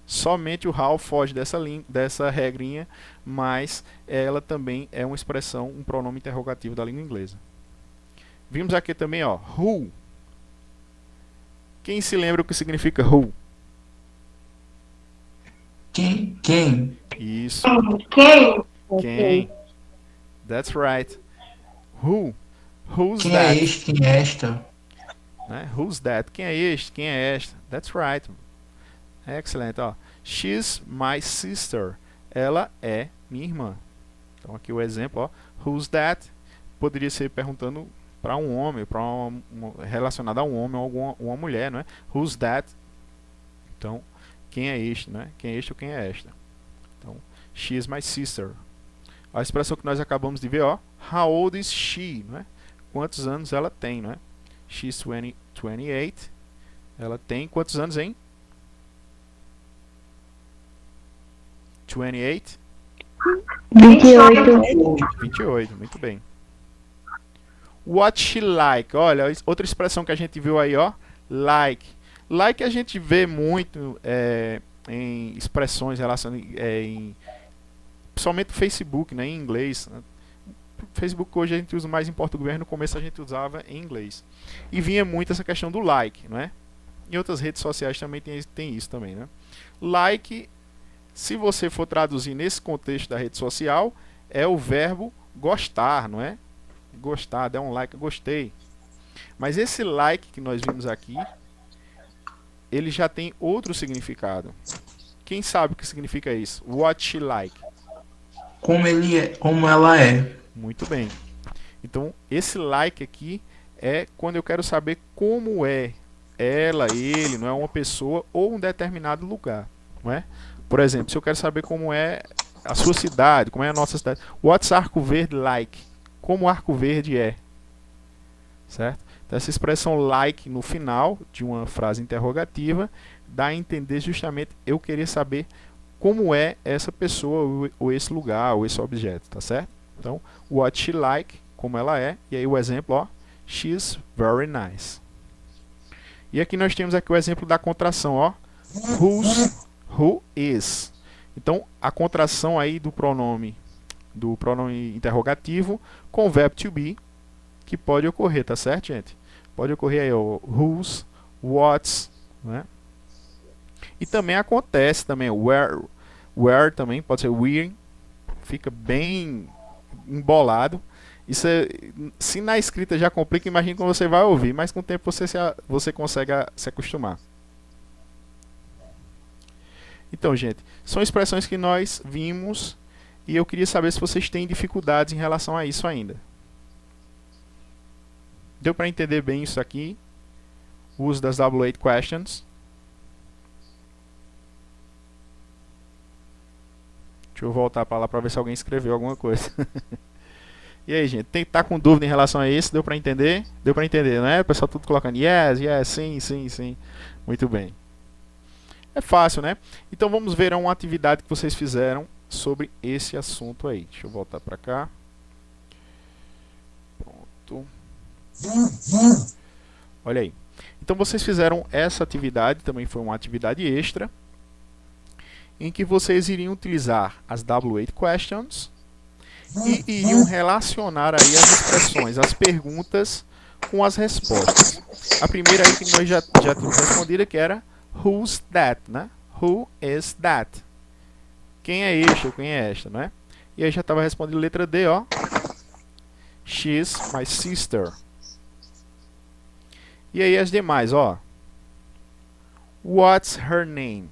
Speaker 1: Somente o how foge dessa regrinha, mas ela também é uma expressão, um pronome interrogativo da língua inglesa. Vimos aqui também, ó, who. Quem se lembra o que significa who?
Speaker 3: Quem?
Speaker 1: Isso.
Speaker 2: Quem?
Speaker 1: Quem? That's right. Who? Who's
Speaker 3: Quem
Speaker 1: that?
Speaker 3: é este? Quem é esta?
Speaker 1: Né? Who's that? Quem é este? Quem é esta? That's right. Excellent. Ó. She's my sister. Ela é minha irmã. Então aqui o exemplo, ó. Who's that? Poderia ser perguntando para um homem, relacionado a um homem ou uma mulher, não é? Who's that? Então, quem é este, né? Quem é este ou quem é esta? Então, she is my sister. A expressão que nós acabamos de ver, ó. How old is she, não é? Quantos anos ela tem, não é? She's 28. Ela tem quantos anos, hein? 28?
Speaker 4: 28.
Speaker 1: 28, muito bem. What she like? Olha, outra expressão que a gente viu aí, ó. Like. Like a gente vê muito em expressões relacionadas principalmente no Facebook, né, em inglês. Facebook hoje a gente usa mais em português, no começo a gente usava em inglês. E vinha muito essa questão do like, não é? Em outras redes sociais também tem isso também, né? Like, se você for traduzir nesse contexto da rede social, é o verbo gostar, não é? Gostar, der um like, gostei. Mas esse like que nós vimos aqui, ele já tem outro significado. Quem sabe o que significa isso? What she like.
Speaker 3: Como ela é.
Speaker 1: Muito bem. Então, esse like aqui é quando eu quero saber como é ela, ele, não é uma pessoa ou um determinado lugar, não é? Por exemplo, se eu quero saber como é a sua cidade, como é a nossa cidade. What's Arco Verde like? Como Arco Verde é? Certo? Então, essa expressão like no final de uma frase interrogativa dá a entender justamente eu querer saber como é essa pessoa ou esse lugar ou esse objeto, tá certo? Então, what she like, como ela é, e aí o exemplo, ó, she's very nice. E aqui nós temos aqui o exemplo da contração, ó, who is. Então, a contração aí do pronome interrogativo com o verbo to be, que pode ocorrer, tá certo, gente? Pode ocorrer aí o whose, what's, né? E também acontece também where também pode ser where, fica bem embolado. Isso se na escrita já complica, imagina quando você vai ouvir, mas com o tempo você consegue se acostumar. Então, gente, são expressões que nós vimos e eu queria saber se vocês têm dificuldades em relação a isso ainda. Deu para entender bem isso aqui? O uso das W8 questions. Deixa eu voltar para lá para ver se alguém escreveu alguma coisa. E aí, gente, tá com dúvida em relação a isso? Deu para entender? Deu para entender, né? O pessoal tudo colocando yes, sim, sim, sim. Muito bem. É fácil, né? Então vamos ver uma atividade que vocês fizeram sobre esse assunto aí. Deixa eu voltar para cá. Pronto. Olha aí. Então vocês fizeram essa atividade, também foi uma atividade extra. em que vocês iriam utilizar as W8 questions e iriam relacionar aí as expressões, as perguntas com as respostas. A primeira aí que nós já tínhamos respondido que era who's that, né? Who is that? Quem é este ou quem é esta, né? E aí já estava respondendo letra D, ó. She's my sister. E aí as demais, ó. What's her name?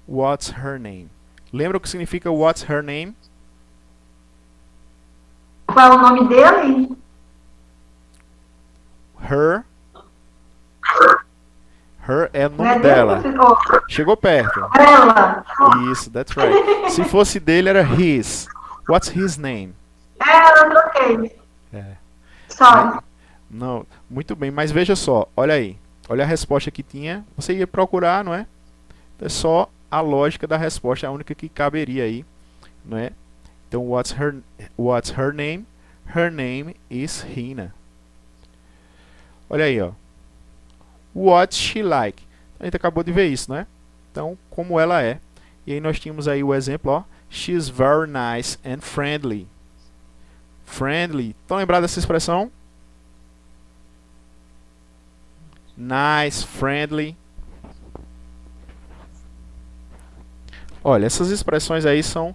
Speaker 1: What's her name? Lembra o que significa what's her name?
Speaker 2: Qual é o nome dele?
Speaker 1: Her. Her é o
Speaker 2: Não
Speaker 1: nome
Speaker 2: é
Speaker 1: dela.
Speaker 2: dele? Oh,
Speaker 1: Chegou perto.
Speaker 2: ela.
Speaker 1: Isso, that's right. Se fosse dele era his. What's his name?
Speaker 2: Eu troquei.
Speaker 1: É.
Speaker 2: Sorry.
Speaker 1: Não, muito bem, mas veja só, olha aí. Olha a resposta que tinha. Você ia procurar, não é? É só a lógica da resposta, é a única que caberia aí, não é? Então, what's her name? Her name is Rina. Olha aí, ó. What's she like? A gente acabou de ver isso, né? Então, como ela é. E aí nós tínhamos aí o exemplo, ó. She's very nice and friendly. Friendly. Estão lembrados dessa expressão? Nice, friendly. Olha, essas expressões aí são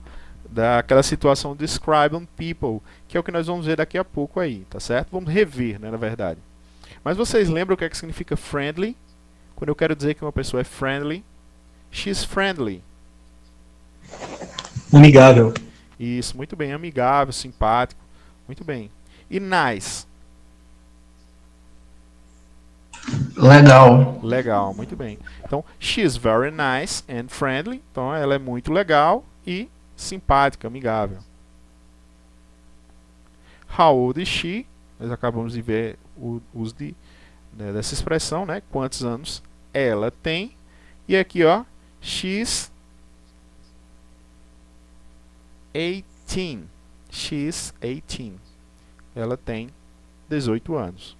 Speaker 1: daquela situação describing people, que é o que nós vamos ver daqui a pouco aí, tá certo? Vamos rever, né, na verdade. Mas vocês lembram o que é que significa friendly? Quando eu quero dizer que uma pessoa é friendly, she's friendly.
Speaker 3: Amigável.
Speaker 1: Isso, muito bem, amigável, simpático, muito bem. E nice?
Speaker 3: Legal.
Speaker 1: Legal, muito bem. Então, she's very nice and friendly. Então, ela é muito legal e simpática, amigável. How old is she? Nós acabamos de ver o uso dessa expressão, né? Quantos anos ela tem. E aqui, ó, she's 18. She's 18. Ela tem 18 anos.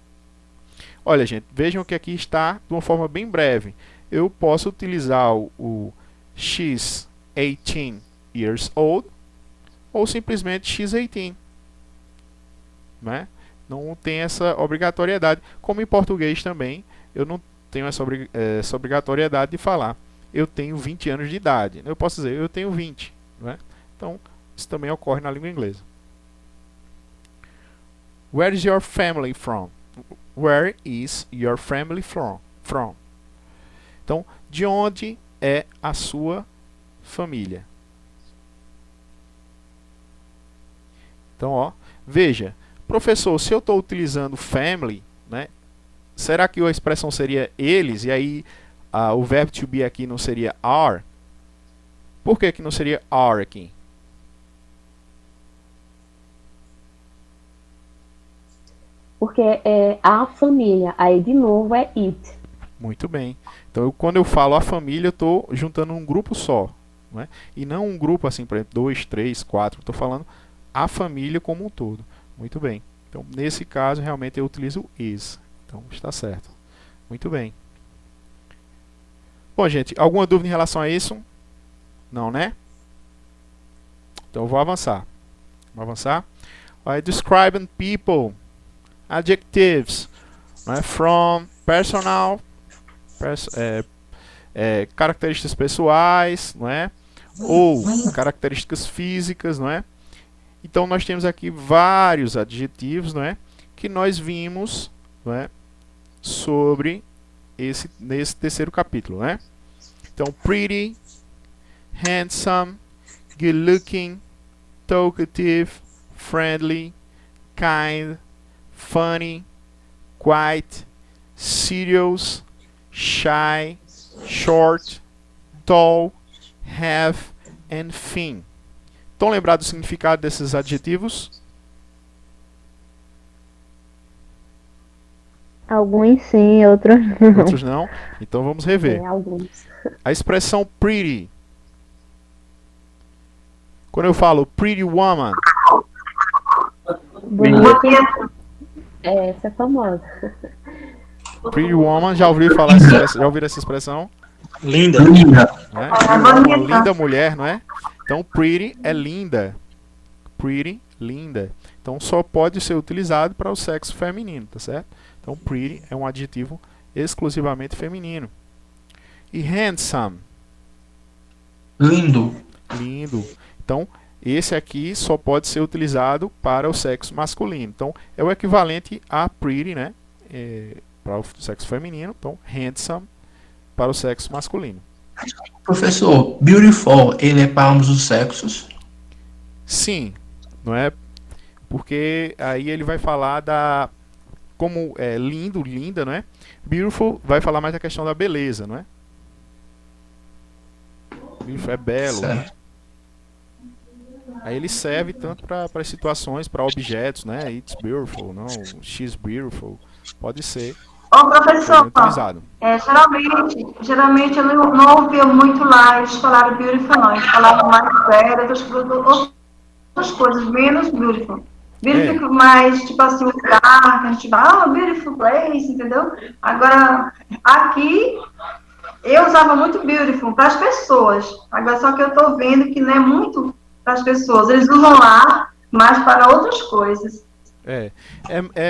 Speaker 1: Olha, gente, vejam que aqui está de uma forma bem breve. Eu posso utilizar o she's 18 years old ou simplesmente she's 18. Né? Não tem essa obrigatoriedade. Como em português também, eu não tenho essa obrigatoriedade de falar eu tenho 20 anos de idade. Eu posso dizer eu tenho 20. Né? Então, isso também ocorre na língua inglesa. Where is your family from? Where is your family from? Então, de onde é a sua família? Então, ó, veja, professor, se eu estou utilizando family, né, será que a expressão seria eles? E aí o verbo to be aqui não seria are? Por que não seria are aqui?
Speaker 6: Porque é a família, aí de novo é it.
Speaker 1: Muito bem. Então, quando eu falo a família, eu estou juntando um grupo só. Né? E não um grupo assim, por exemplo, 2, 3, 4. Estou falando a família como um todo. Muito bem. Então, nesse caso, realmente eu utilizo is. Então, está certo. Muito bem. Bom, gente, alguma dúvida em relação a isso? Não, né? Então, eu vou avançar. Vamos avançar. Describing people. Adjectives, né? From, personal, características pessoais, não é? Ou características físicas, não é? Então nós temos aqui vários adjetivos, não é? Que nós vimos, não é? Sobre nesse terceiro capítulo, né? Então, pretty, handsome, good looking, talkative, friendly, kind, funny, quiet, serious, shy, short, tall, have, and thin. Estão lembrados do significado desses adjetivos?
Speaker 4: Alguns sim, outros não.
Speaker 1: Outros não? Então vamos rever.
Speaker 6: Alguns.
Speaker 1: A expressão pretty. Quando eu falo pretty woman,
Speaker 6: Bonita. Essa é famosa.
Speaker 1: pretty woman, já ouviram essa expressão?
Speaker 7: Linda.
Speaker 3: Linda.
Speaker 1: né?
Speaker 2: É
Speaker 1: Uma
Speaker 2: bonita.
Speaker 1: linda mulher, não é? Então, pretty é linda. Pretty, linda. Então, só pode ser utilizado para o sexo feminino, tá certo? Então, pretty é um adjetivo exclusivamente feminino. E handsome,
Speaker 3: Lindo.
Speaker 1: lindo. Então, esse aqui só pode ser utilizado para o sexo masculino. Então, é o equivalente a pretty, né? Para o sexo feminino. Então, handsome para o sexo masculino.
Speaker 3: Professor, beautiful, ele é para ambos os sexos?
Speaker 1: Sim, não é? Porque aí ele vai falar da como é lindo, linda, não é? Beautiful vai falar mais da questão da beleza, não é? Beautiful é belo, né?
Speaker 3: Certo.
Speaker 1: Aí ele serve tanto para situações, para objetos, né? It's beautiful, não, she's beautiful. Pode ser
Speaker 2: Ô,
Speaker 1: também
Speaker 2: professor,
Speaker 1: utilizado.
Speaker 2: geralmente eu não ouvia muito lá eles falaram beautiful, não. Eles falavam mais sério, outras coisas, menos beautiful. Beautiful mais, tipo assim, um lugar que a gente vai, beautiful place, entendeu? Agora, aqui, eu usava muito beautiful para as pessoas. Agora, só que eu tô vendo que não é muito para as pessoas. Eles usam lá, mas para outras coisas.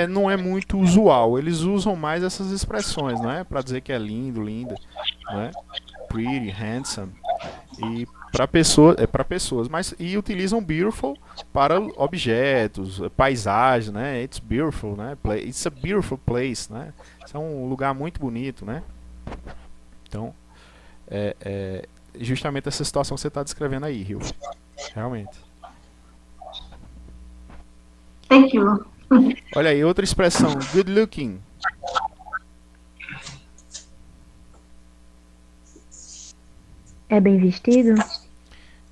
Speaker 1: Não é muito usual. Eles usam mais essas expressões, não é? Para dizer que é lindo, linda, não é? Pretty, handsome. E para pessoas, mas e utilizam beautiful para objetos, paisagens, né? It's beautiful, né? It's a beautiful place, né? Isso é um lugar muito bonito, né? Então, justamente essa situação que você está descrevendo aí, Rio. Realmente.
Speaker 2: Thank you.
Speaker 1: Olha aí, outra expressão, good looking.
Speaker 4: É bem vestido?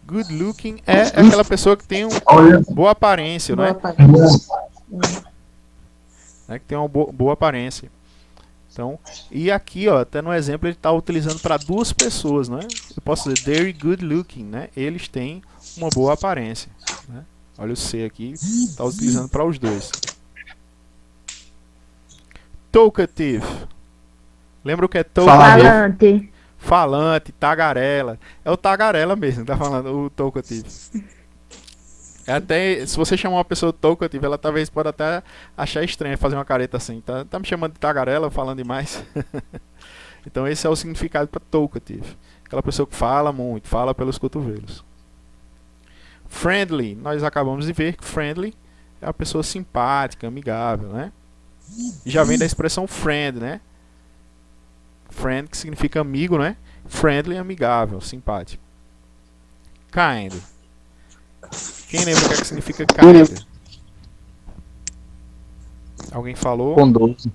Speaker 1: Good looking é aquela pessoa que tem uma
Speaker 3: Olha,
Speaker 1: boa aparência, não é? Que tem uma boa aparência. Então, e aqui, ó, até no exemplo ele está utilizando para duas pessoas, né? Eu posso dizer very good looking, né? Eles têm uma boa aparência, né? Olha o C aqui, está utilizando para os dois. Talkative. Lembra o que é talkative?
Speaker 4: Falante.
Speaker 1: Falante, tagarela. É o tagarela mesmo, tá falando, o talkative. Até, se você chamar uma pessoa talkative, ela talvez pode até achar estranho fazer uma careta assim. Tá me chamando de tagarela, falando demais. Então esse é o significado para talkative. Aquela pessoa que fala muito, fala pelos cotovelos. Friendly, nós acabamos de ver que friendly é uma pessoa simpática, amigável, né? E já vem da expressão friend, né? Friend, que significa amigo, né? Friendly, amigável, simpático. Kind. Quem lembra o que significa kind? Alguém falou?
Speaker 7: Bondoso.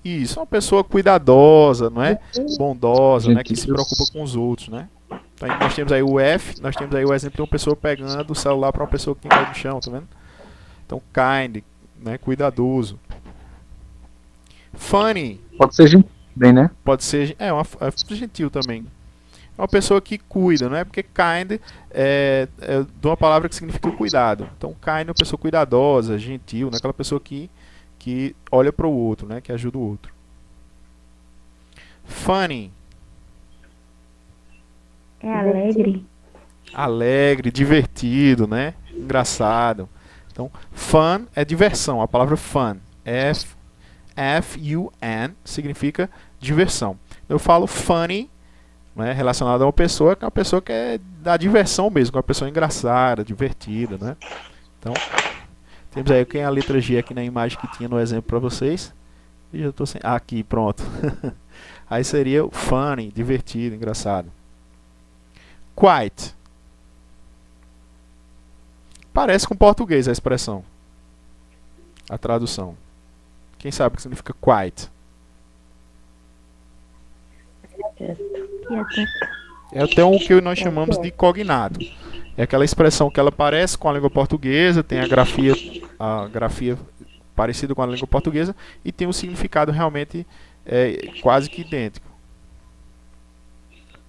Speaker 1: Isso, uma pessoa cuidadosa, não é? Bondosa, né? Que se preocupa com os outros, né? Então, nós temos aí o F, nós temos aí o exemplo de uma pessoa pegando o celular para uma pessoa que tem caído no chão, tá vendo? Então, kind, né? Cuidadoso. Funny.
Speaker 7: Pode ser gentil também, né?
Speaker 1: Pode ser, é gentil também. É uma pessoa que cuida, não é? Porque kind é de uma palavra que significa cuidado. Então, kind é uma pessoa cuidadosa, gentil, né? Aquela pessoa que olha para o outro, né? Que ajuda o outro. Funny.
Speaker 4: É alegre.
Speaker 1: Alegre, divertido, né? Engraçado. Então, fun é diversão. A palavra fun, F-U-N, significa diversão. Eu falo funny, né, relacionado a uma pessoa que é uma pessoa que é da diversão mesmo, uma pessoa engraçada, divertida, né? Então, temos aí quem é a letra G aqui na imagem que tinha no exemplo para vocês. E já estou sem. Aqui, pronto. Aí seria o funny, divertido, engraçado. Quite. Parece com português a expressão. A tradução. Quem sabe o que significa quite? É até o que nós chamamos de cognado. É aquela expressão que ela parece com a língua portuguesa, tem a grafia parecida com a língua portuguesa e tem um significado realmente quase que idêntico.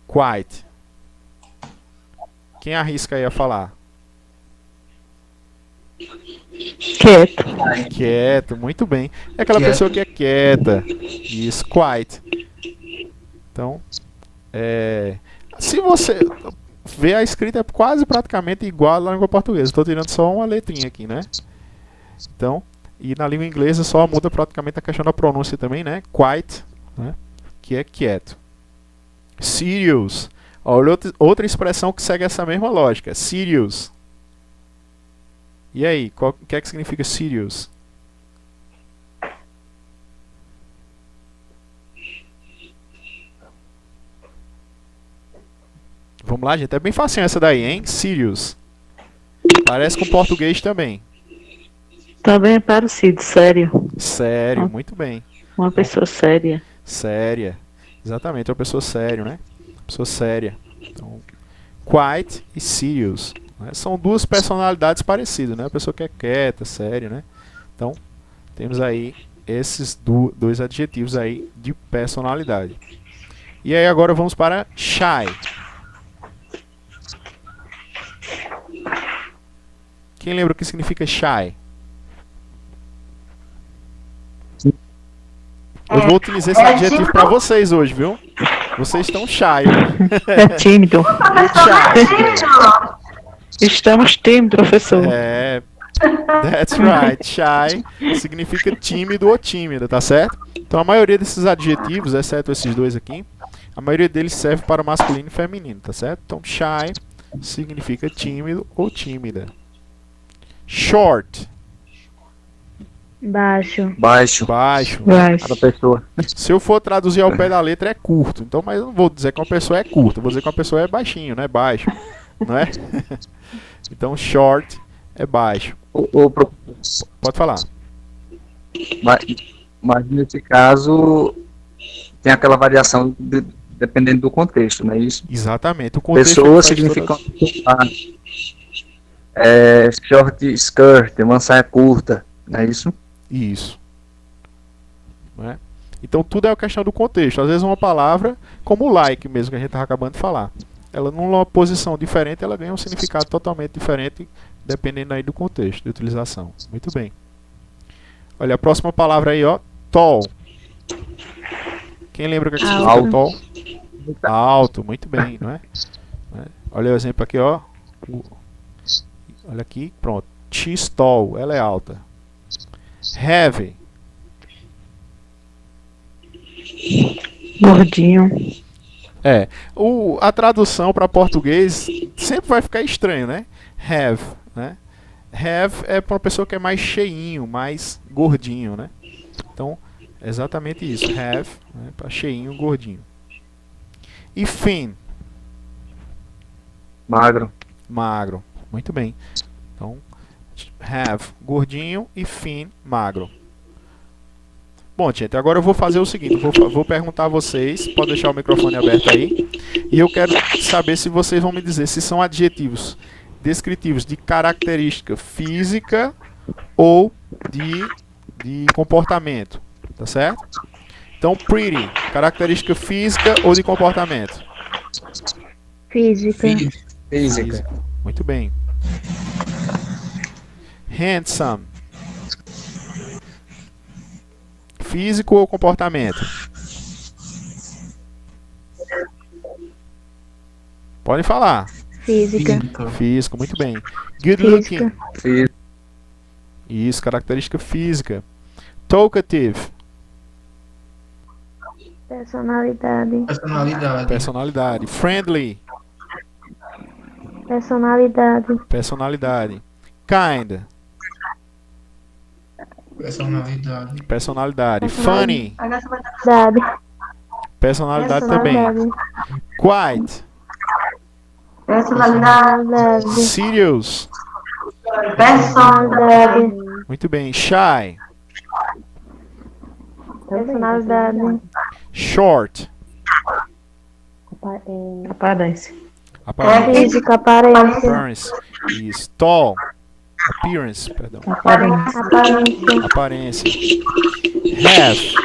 Speaker 1: Quite. Quem arrisca aí a falar?
Speaker 7: Quieto.
Speaker 1: Quieto, muito bem. É aquela pessoa que é quieta. Isso, quiet. Então, Se você ver a escrita é quase praticamente igual à língua portuguesa. Estou tirando só uma letrinha aqui, né? Então, e na língua inglesa só muda praticamente a questão da pronúncia também, né? Quiet, né? Que é quieto. Serious. Olha outra expressão que segue essa mesma lógica. Serious. E aí, o que é que significa serious? Vamos lá, gente. É bem facinho essa daí, hein? Serious. Parece com português também.
Speaker 7: Também é parecido, sério.
Speaker 1: Sério, muito bem.
Speaker 7: Uma pessoa séria.
Speaker 1: Séria. Exatamente, é uma pessoa séria, né? Pessoa séria. Então, quiet e serious. Né? São duas personalidades parecidas, né? A pessoa que é quieta, séria, né? Então, temos aí esses dois adjetivos aí de personalidade. E aí agora vamos para shy. Quem lembra o que significa shy? Eu vou utilizar esse adjetivo para vocês hoje, viu? Vocês estão shy hoje.
Speaker 7: É tímido.
Speaker 1: Shy.
Speaker 7: Estamos tímidos, professor.
Speaker 1: That's right. Shy significa tímido ou tímida, tá certo? Então a maioria desses adjetivos, exceto esses dois aqui, a maioria deles serve para masculino e feminino, tá certo? Então shy significa tímido ou tímida. Short.
Speaker 4: Baixo.
Speaker 8: Baixo.
Speaker 1: Baixo.
Speaker 8: Cada pessoa.
Speaker 1: Se eu for traduzir ao pé da letra é curto. Então, mas eu não vou dizer que uma pessoa é curta, eu vou dizer que uma pessoa é baixinho, né? Baixo. Não é? Então short é baixo. Pode falar.
Speaker 8: Mas nesse caso tem aquela variação dependendo do contexto, não é isso?
Speaker 1: Exatamente. O contexto
Speaker 8: pessoa significa short skirt, uma saia curta, não é isso?
Speaker 1: Isso. Não é? Então tudo é a questão do contexto. Às vezes uma palavra, como like mesmo, que a gente estava acabando de falar, ela numa posição diferente, ela ganha um significado totalmente diferente, dependendo aí do contexto de utilização. Muito bem. Olha, a próxima palavra aí, ó, tall. Quem lembra o que significa tall? Alto, muito bem, não é? Olha o exemplo aqui, ó. Olha aqui, pronto. She's tall, ela é alta. Heavy.
Speaker 7: Gordinho.
Speaker 1: A tradução para português sempre vai ficar estranho, né? Have, né? Have é para uma pessoa que é mais cheinho, mais gordinho, né? Então, é exatamente isso. Have, né? Para cheinho, gordinho. E thin.
Speaker 8: Magro.
Speaker 1: Magro. Muito bem. Então, have, gordinho, e thin, magro. Bom, gente, agora eu vou fazer o seguinte, vou perguntar a vocês, pode deixar o microfone aberto aí, e eu quero saber se vocês vão me dizer se são adjetivos descritivos de característica física ou de comportamento, tá certo? Então, pretty, característica física ou de comportamento?
Speaker 4: Física.
Speaker 8: Física.
Speaker 1: Muito bem. Handsome. Físico ou comportamento? Podem falar.
Speaker 4: Física.
Speaker 1: Físico, muito bem. Good looking.
Speaker 8: Física.
Speaker 1: Isso, característica física. Talkative.
Speaker 3: Personalidade.
Speaker 1: Personalidade. Friendly.
Speaker 6: Personalidade.
Speaker 1: Personalidade. Kind. Personalidade. Funny.
Speaker 6: Personalidade.
Speaker 1: Personalidade também. Quiet.
Speaker 2: Personalidade.
Speaker 1: Serious.
Speaker 2: Personalidade.
Speaker 1: Muito bem. Shy.
Speaker 6: Personalidade.
Speaker 1: Short.
Speaker 7: Aparência.
Speaker 1: Aparência.
Speaker 6: Física, aparência.
Speaker 1: Appearance. Isso. Tall. Appearance, perdão.
Speaker 7: Aparência.
Speaker 1: Aparência. Have.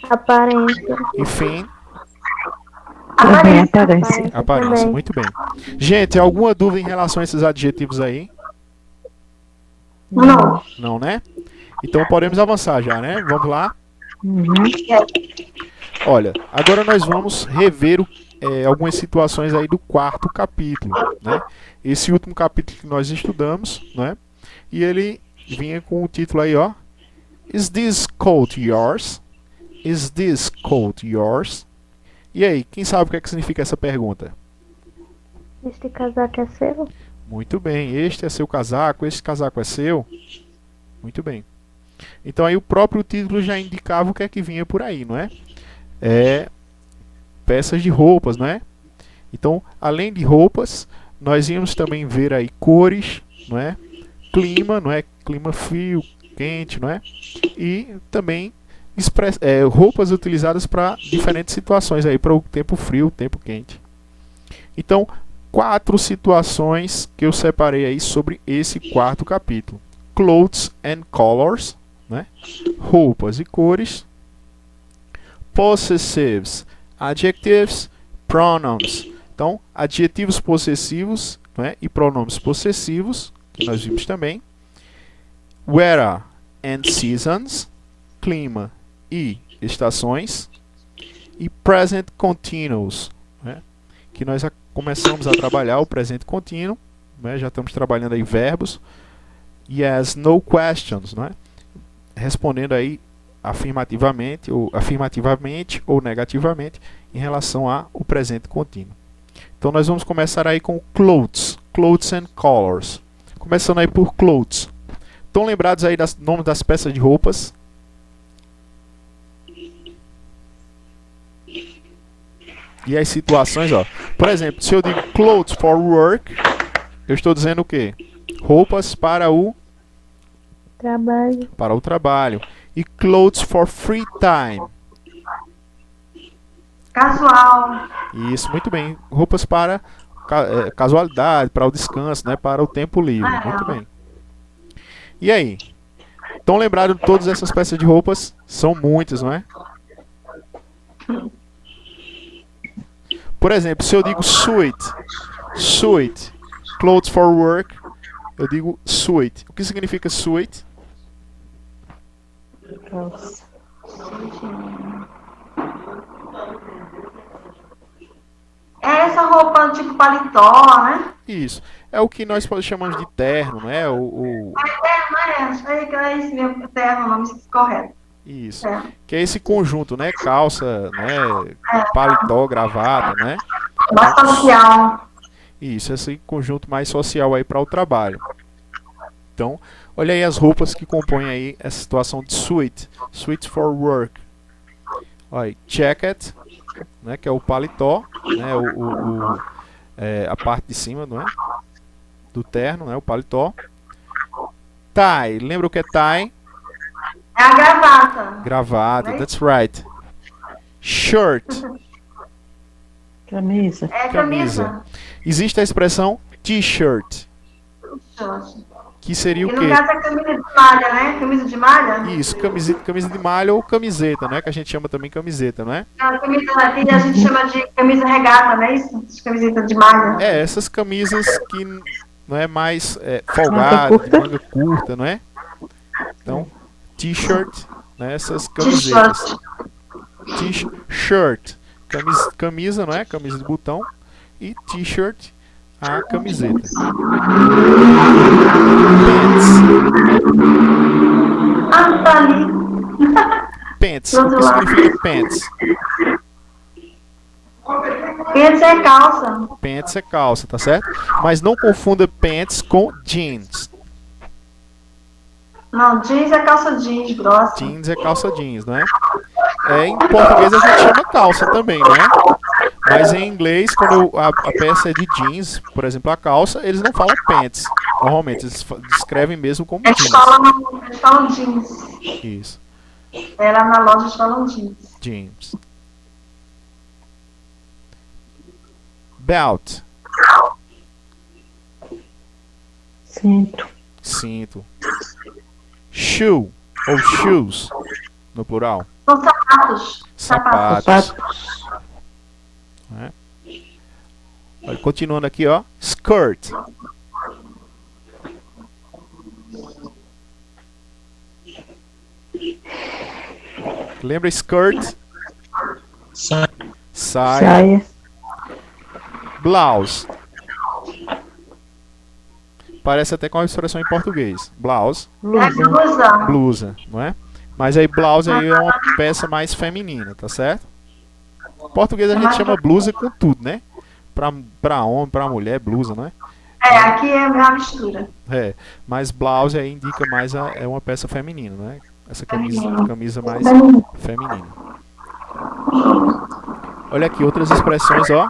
Speaker 6: Aparência.
Speaker 1: Enfim,
Speaker 7: Também aparência.
Speaker 1: aparência.
Speaker 6: Também.
Speaker 1: Muito bem. Gente, alguma dúvida em relação a esses adjetivos aí?
Speaker 2: Não.
Speaker 1: Não, né? Então podemos avançar já, né? Vamos lá.
Speaker 7: Uhum.
Speaker 1: Olha, agora nós vamos rever algumas situações aí do quarto capítulo, né? Esse último capítulo que nós estudamos, né? E ele vinha com o título aí, ó. Is this coat yours? Is this coat yours? E aí, quem sabe o que é que significa essa pergunta?
Speaker 6: Este casaco é seu?
Speaker 1: Muito bem, este é seu casaco, este casaco é seu? Muito bem. Então aí o próprio título já indicava o que é que vinha por aí, não é? Peças de roupas, não é? Então, além de roupas, nós íamos também ver aí cores, não é? Clima, não é? Clima frio, quente, não é? E também roupas utilizadas para diferentes situações aí, para o tempo frio, o tempo quente. Então, 4 situações que eu separei aí sobre esse quarto capítulo. Clothes and colors, né? Roupas e cores. Possessives, adjectives, pronouns. Então, adjetivos possessivos, né? E pronomes possessivos, que nós vimos também. Weather and seasons, clima e estações. E present continuous, né? Que nós começamos a trabalhar o presente contínuo, né? Já estamos trabalhando aí verbos. Yes, no questions, né? Respondendo aí afirmativamente ou negativamente em relação ao presente contínuo. Então nós vamos começar aí com clothes and colors. Começando aí por clothes. Estão lembrados aí do nome das peças de roupas? E as situações, ó. Por exemplo, se eu digo clothes for work, eu estou dizendo o quê? Roupas para o trabalho. E clothes for free time.
Speaker 2: Casual.
Speaker 1: Isso, muito bem. Roupas para casualidade, para o descanso, né? Para o tempo livre. Muito bem. E aí? Estão lembrados de todas essas peças de roupas? São muitas, não é? Por exemplo, se eu digo suit, clothes for work, eu digo suit. O que significa suit?
Speaker 6: Calça.
Speaker 2: É essa roupa tipo paletó, né?
Speaker 1: Isso. É o que nós chamamos de terno, né?
Speaker 2: É esse mesmo, terno, o nome correto.
Speaker 1: Isso. Que é esse conjunto, né? Calça, né? Paletó, gravata, né?
Speaker 2: Mais social.
Speaker 1: Isso, esse conjunto mais social aí para o trabalho. Então, olha aí as roupas que compõem aí essa situação de suit. Suit for work. Olha, jacket, né? Que é o paletó, né? A parte de cima, não é? Do terno, né? O paletó. Tie, lembra o que é tie?
Speaker 2: É a gravata.
Speaker 1: Gravata, that's right. Shirt.
Speaker 7: Camisa.
Speaker 2: É camisa.
Speaker 1: Existe a expressão t-shirt, que seria o
Speaker 2: E no
Speaker 1: quê?
Speaker 2: caso é camisa de malha, né? Camisa de malha?
Speaker 1: Isso, camisa de malha ou camiseta, né? Que a gente chama também camiseta, não é?
Speaker 2: A camisa aqui a gente chama de camisa regata, não é isso? Camiseta de malha.
Speaker 1: Essas camisas que não é mais folgada, de manga curta, não é? Então, t-shirt, né? Essas camisetas. T-shirt, camisa, não é? Camisa de botão. E t-shirt, a camiseta. Pants.
Speaker 2: Ah, tá ali.
Speaker 1: Pants. O que significa pants?
Speaker 2: Pants é calça.
Speaker 1: Pants é calça, tá certo? Mas não confunda pants com jeans.
Speaker 2: Não, jeans é calça jeans grossa.
Speaker 1: Jeans é calça jeans, não é? Em português a gente chama calça também, não é? Mas em inglês, quando a peça é de jeans, por exemplo, a calça, eles não falam pants. Normalmente, eles descrevem mesmo como
Speaker 2: Eles
Speaker 1: jeans.
Speaker 2: falam jeans.
Speaker 1: Isso,
Speaker 2: Lá na loja eles falam jeans.
Speaker 1: jeans. Belt,
Speaker 7: Cinto.
Speaker 1: cinto. Shoe, ou shoes, no plural.
Speaker 2: São sapatos.
Speaker 1: Sapatos.
Speaker 7: Sapatos.
Speaker 1: Né? Olha, continuando aqui, ó. Skirt. Lembra skirt?
Speaker 3: Saia.
Speaker 1: Saia.
Speaker 7: Saia.
Speaker 1: Blouse. Parece até com a expressão em português. Blouse.
Speaker 2: É
Speaker 7: Blusa.
Speaker 2: blusa.
Speaker 1: Blusa, não é? Mas aí blouse aí é uma peça mais feminina, tá certo? Em português a gente chama blusa com tudo, né? Pra homem, pra mulher, blusa, não é?
Speaker 2: É, aqui é a mistura.
Speaker 1: É, mas blouse aí indica mais é uma peça feminina, né? Essa camisa mais feminina. Olha aqui outras expressões, ó.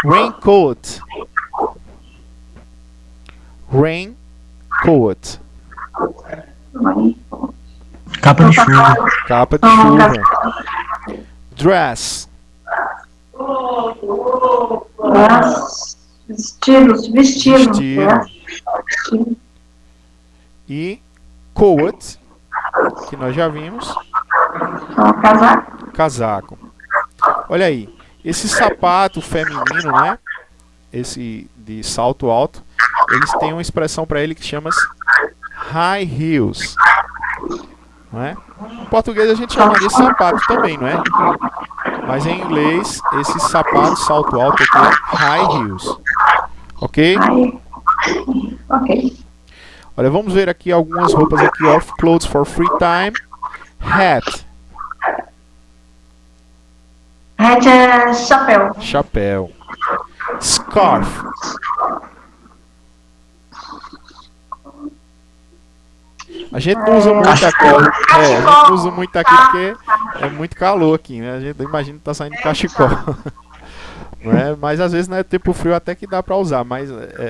Speaker 1: Raincoat. Raincoat.
Speaker 3: Capa de chuva.
Speaker 1: Capa de chuva. Dress.
Speaker 2: Vestido.
Speaker 1: Vestido.
Speaker 2: né?
Speaker 1: E coat, que nós já vimos.
Speaker 2: Casaco.
Speaker 1: Casaco. Olha aí. Esse sapato feminino, né? Esse de salto alto, eles têm uma expressão para ele que chama high heels. Não é? Em português a gente chama de sapato também, não é? Mas em inglês, esse sapato salto alto aqui é high heels. Ok?
Speaker 2: Ok.
Speaker 1: Olha, vamos ver aqui algumas roupas aqui, ó. Clothes for free time. Hat.
Speaker 2: Hat é chapéu.
Speaker 1: Chapéu. Scarf. A gente não usa muito aqui. A gente não usa muito aqui porque é muito calor aqui, né? A gente imagina que tá saindo de cachecol. Não é? Mas às vezes, né, tempo frio até que dá pra usar, mas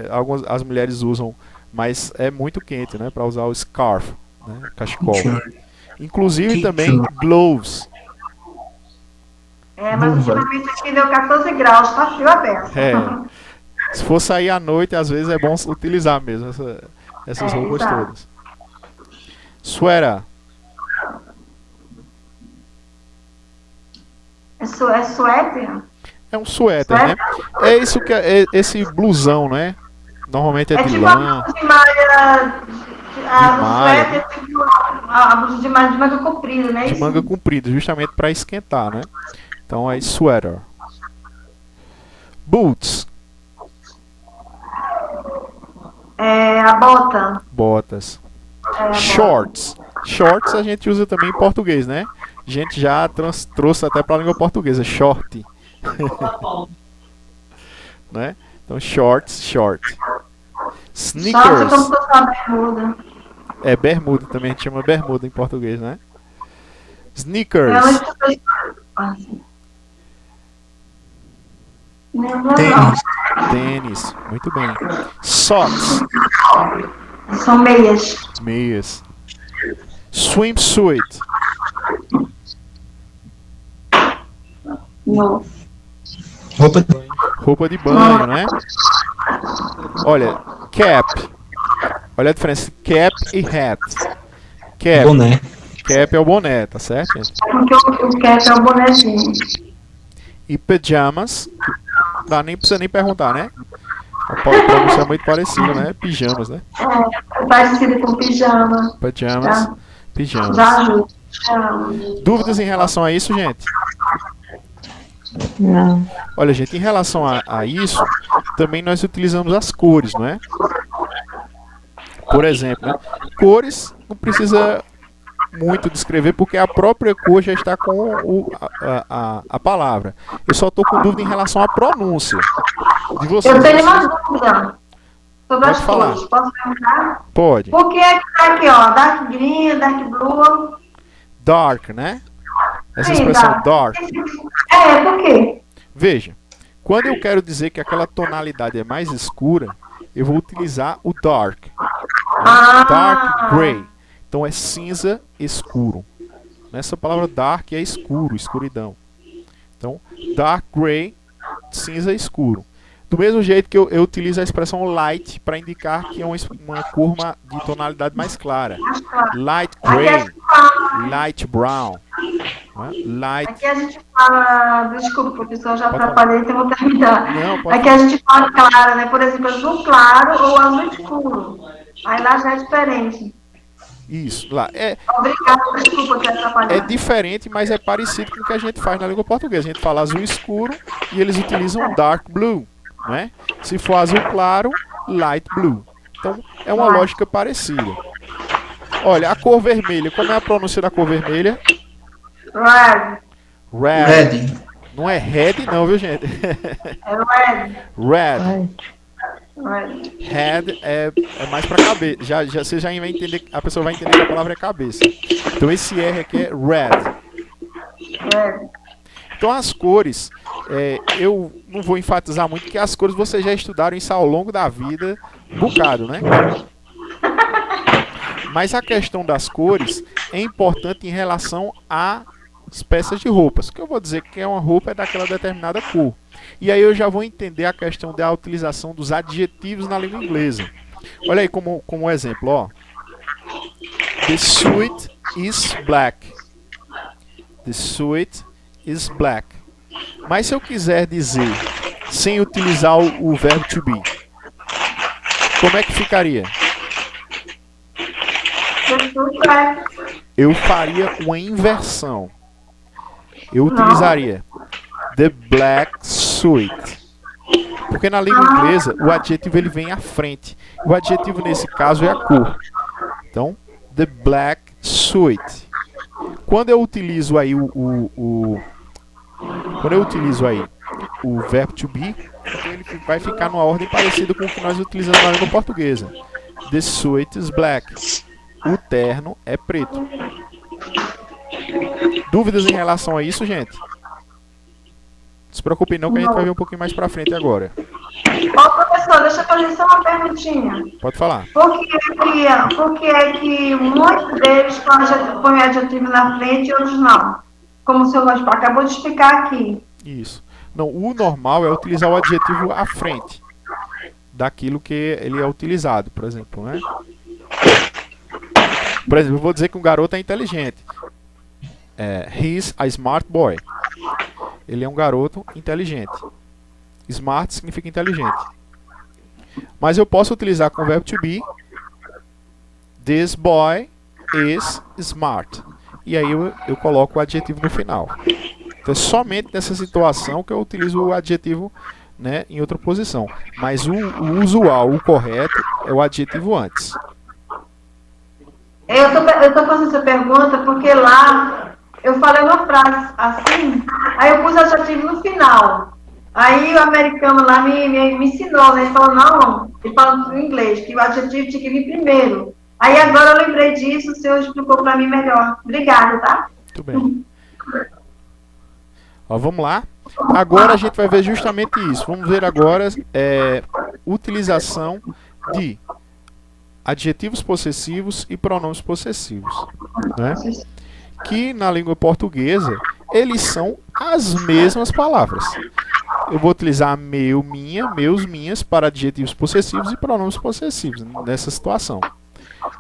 Speaker 1: algumas as mulheres usam, mas é muito quente, né, para usar o scarf, né, cachecol. Inclusive também gloves.
Speaker 2: É, mas ultimamente aqui deu 14 graus, tá frio aberto.
Speaker 1: É. Se for sair à noite, às vezes é bom utilizar mesmo essas roupas
Speaker 2: exato.
Speaker 1: todas. Sweater.
Speaker 2: É suéter?
Speaker 1: É um suéter, né? É isso que é esse blusão, né? Normalmente é de
Speaker 2: tipo
Speaker 1: lã.
Speaker 2: a blusa de malha. A
Speaker 1: malha.
Speaker 2: suéter é tipo a blusa de malha de manga comprida, né?
Speaker 1: De
Speaker 2: Isso?
Speaker 1: manga comprida, justamente para esquentar, né? Então é sweater. Boots.
Speaker 2: É a bota.
Speaker 1: Botas.
Speaker 2: É,
Speaker 1: Shorts. Shorts a gente usa também em português, né? A gente já trouxe até para a língua portuguesa. Short. Né? Então shorts, short.
Speaker 2: Só
Speaker 1: Sneakers.
Speaker 2: como se fosse uma bermuda.
Speaker 1: É bermuda também, a gente chama bermuda em português, né?
Speaker 2: Ela
Speaker 1: Sneakers.
Speaker 3: Tênis.
Speaker 1: Tênis. Muito bem. Socks.
Speaker 2: São meias.
Speaker 1: Meias. Swimsuit.
Speaker 2: Não.
Speaker 3: Roupa de banho.
Speaker 1: Roupa de banho, né? Olha, cap. Olha a diferença. Cap e hat. Cap.
Speaker 3: Boné.
Speaker 1: Cap é o boné, tá certo, gente?
Speaker 2: Porque o cap é o bonezinho.
Speaker 1: E pajamas. Nem precisa nem perguntar, né? A pronúncia é muito parecida, né? Pijamas, né?
Speaker 2: É parecido com pijama.
Speaker 1: Pajamas.
Speaker 2: Já
Speaker 1: Pijamas.
Speaker 2: ajuda.
Speaker 1: Dúvidas em relação a isso, gente?
Speaker 7: Não.
Speaker 1: Olha, gente, em relação a isso, também nós utilizamos as cores, não é? Por exemplo, né? Cores não precisa muito descrever porque a própria cor já está com a palavra. Eu só estou com dúvida em relação à pronúncia de vocês.
Speaker 2: Eu tenho uma dúvida sobre
Speaker 1: Pode
Speaker 2: as
Speaker 1: falar.
Speaker 2: cores. Posso perguntar?
Speaker 1: Pode.
Speaker 2: Por que é que tá aqui, ó? Dark green, dark blue.
Speaker 1: Dark, né? Essa
Speaker 2: Sim,
Speaker 1: expressão dark.
Speaker 2: É, por quê?
Speaker 1: Veja, quando eu quero dizer que aquela tonalidade é mais escura, eu vou utilizar o dark.
Speaker 2: Ah.
Speaker 1: Dark gray. Então é cinza escuro. Nessa palavra dark é escuro, escuridão. Então, dark gray, cinza escuro. Do mesmo jeito que eu utilizo a expressão light para indicar que é uma cor de tonalidade mais clara. Light gray, light brown. Né? Light.
Speaker 2: Aqui a gente fala. Desculpa, professor, já
Speaker 1: Pode
Speaker 2: atrapalhei, então vou terminar.
Speaker 1: Não, pode
Speaker 2: Aqui a gente fala clara, né? Por exemplo, azul claro ou azul escuro. Aí lá já é diferente.
Speaker 1: Isso, lá.
Speaker 2: Obrigada, desculpa ter atrapalhado.
Speaker 1: É diferente, mas é parecido com o que a gente faz na língua portuguesa. A gente fala azul escuro e eles utilizam dark blue, né? Se for azul claro, light blue. Então, é uma lógica parecida. Olha, a cor vermelha. Como é a pronúncia da cor vermelha?
Speaker 2: Red.
Speaker 1: Red.
Speaker 3: Ready.
Speaker 1: Não é red não, viu, gente?
Speaker 2: É red.
Speaker 1: Red.
Speaker 2: Red.
Speaker 1: Head é mais pra cabeça. Você já vai entender, a pessoa vai entender que a palavra é cabeça. Então esse R aqui é red.
Speaker 2: Red.
Speaker 1: Então as cores, eu não vou enfatizar muito, porque as cores vocês já estudaram isso ao longo da vida, um bocado, né? Mas a questão das cores é importante em relação às peças de roupas. O que eu vou dizer que é uma roupa é daquela determinada cor. E aí eu já vou entender a questão da utilização dos adjetivos na língua inglesa. Olha aí como exemplo, ó. The suit is black. The suit is black. Mas se eu quiser dizer sem utilizar o verbo to be, como é que ficaria? Eu faria uma inversão. Eu utilizaria the black suit. Porque na língua inglesa o adjetivo ele vem à frente. O adjetivo nesse caso é a cor. Então, the black suit. Quando eu utilizo aí o verbo to be, então ele vai ficar numa ordem parecida com o que nós utilizamos na língua portuguesa. The suit is black. O terno é preto. Dúvidas em relação a isso, gente? Não se preocupe não, que a gente vai ver um pouquinho mais pra frente agora.
Speaker 2: Ô, professor, deixa eu fazer só uma perguntinha.
Speaker 1: Pode falar.
Speaker 2: Por que é que muitos deles põem adjetivo na frente e outros não? Como o senhor acabou de explicar aqui.
Speaker 1: Isso. Não, o normal é utilizar o adjetivo à frente daquilo que ele é utilizado, por exemplo, né? Por exemplo, eu vou dizer que um garoto é inteligente. He's a smart boy. Ele é um garoto inteligente. Smart significa inteligente. Mas eu posso utilizar com o verbo to be. This boy is smart. E aí eu coloco o adjetivo no final. Então é somente nessa situação que eu utilizo o adjetivo, né, em outra posição. Mas o usual, o correto, é o adjetivo antes.
Speaker 2: Eu tô fazendo essa pergunta porque lá eu falei uma frase assim, aí eu pus adjetivo no final. Aí o americano lá me ensinou, né? Ele falou, não, ele falou em inglês, que o adjetivo tinha que vir primeiro. Aí agora eu lembrei disso, o senhor explicou para mim melhor. Obrigada, tá?
Speaker 1: Muito bem. Ó, vamos lá. Agora a gente vai ver justamente isso. Vamos ver agora utilização de adjetivos possessivos e pronomes possessivos, né? Que na língua portuguesa eles são as mesmas palavras. Eu vou utilizar meu, minha, meus, minhas para adjetivos possessivos e pronomes possessivos nessa situação.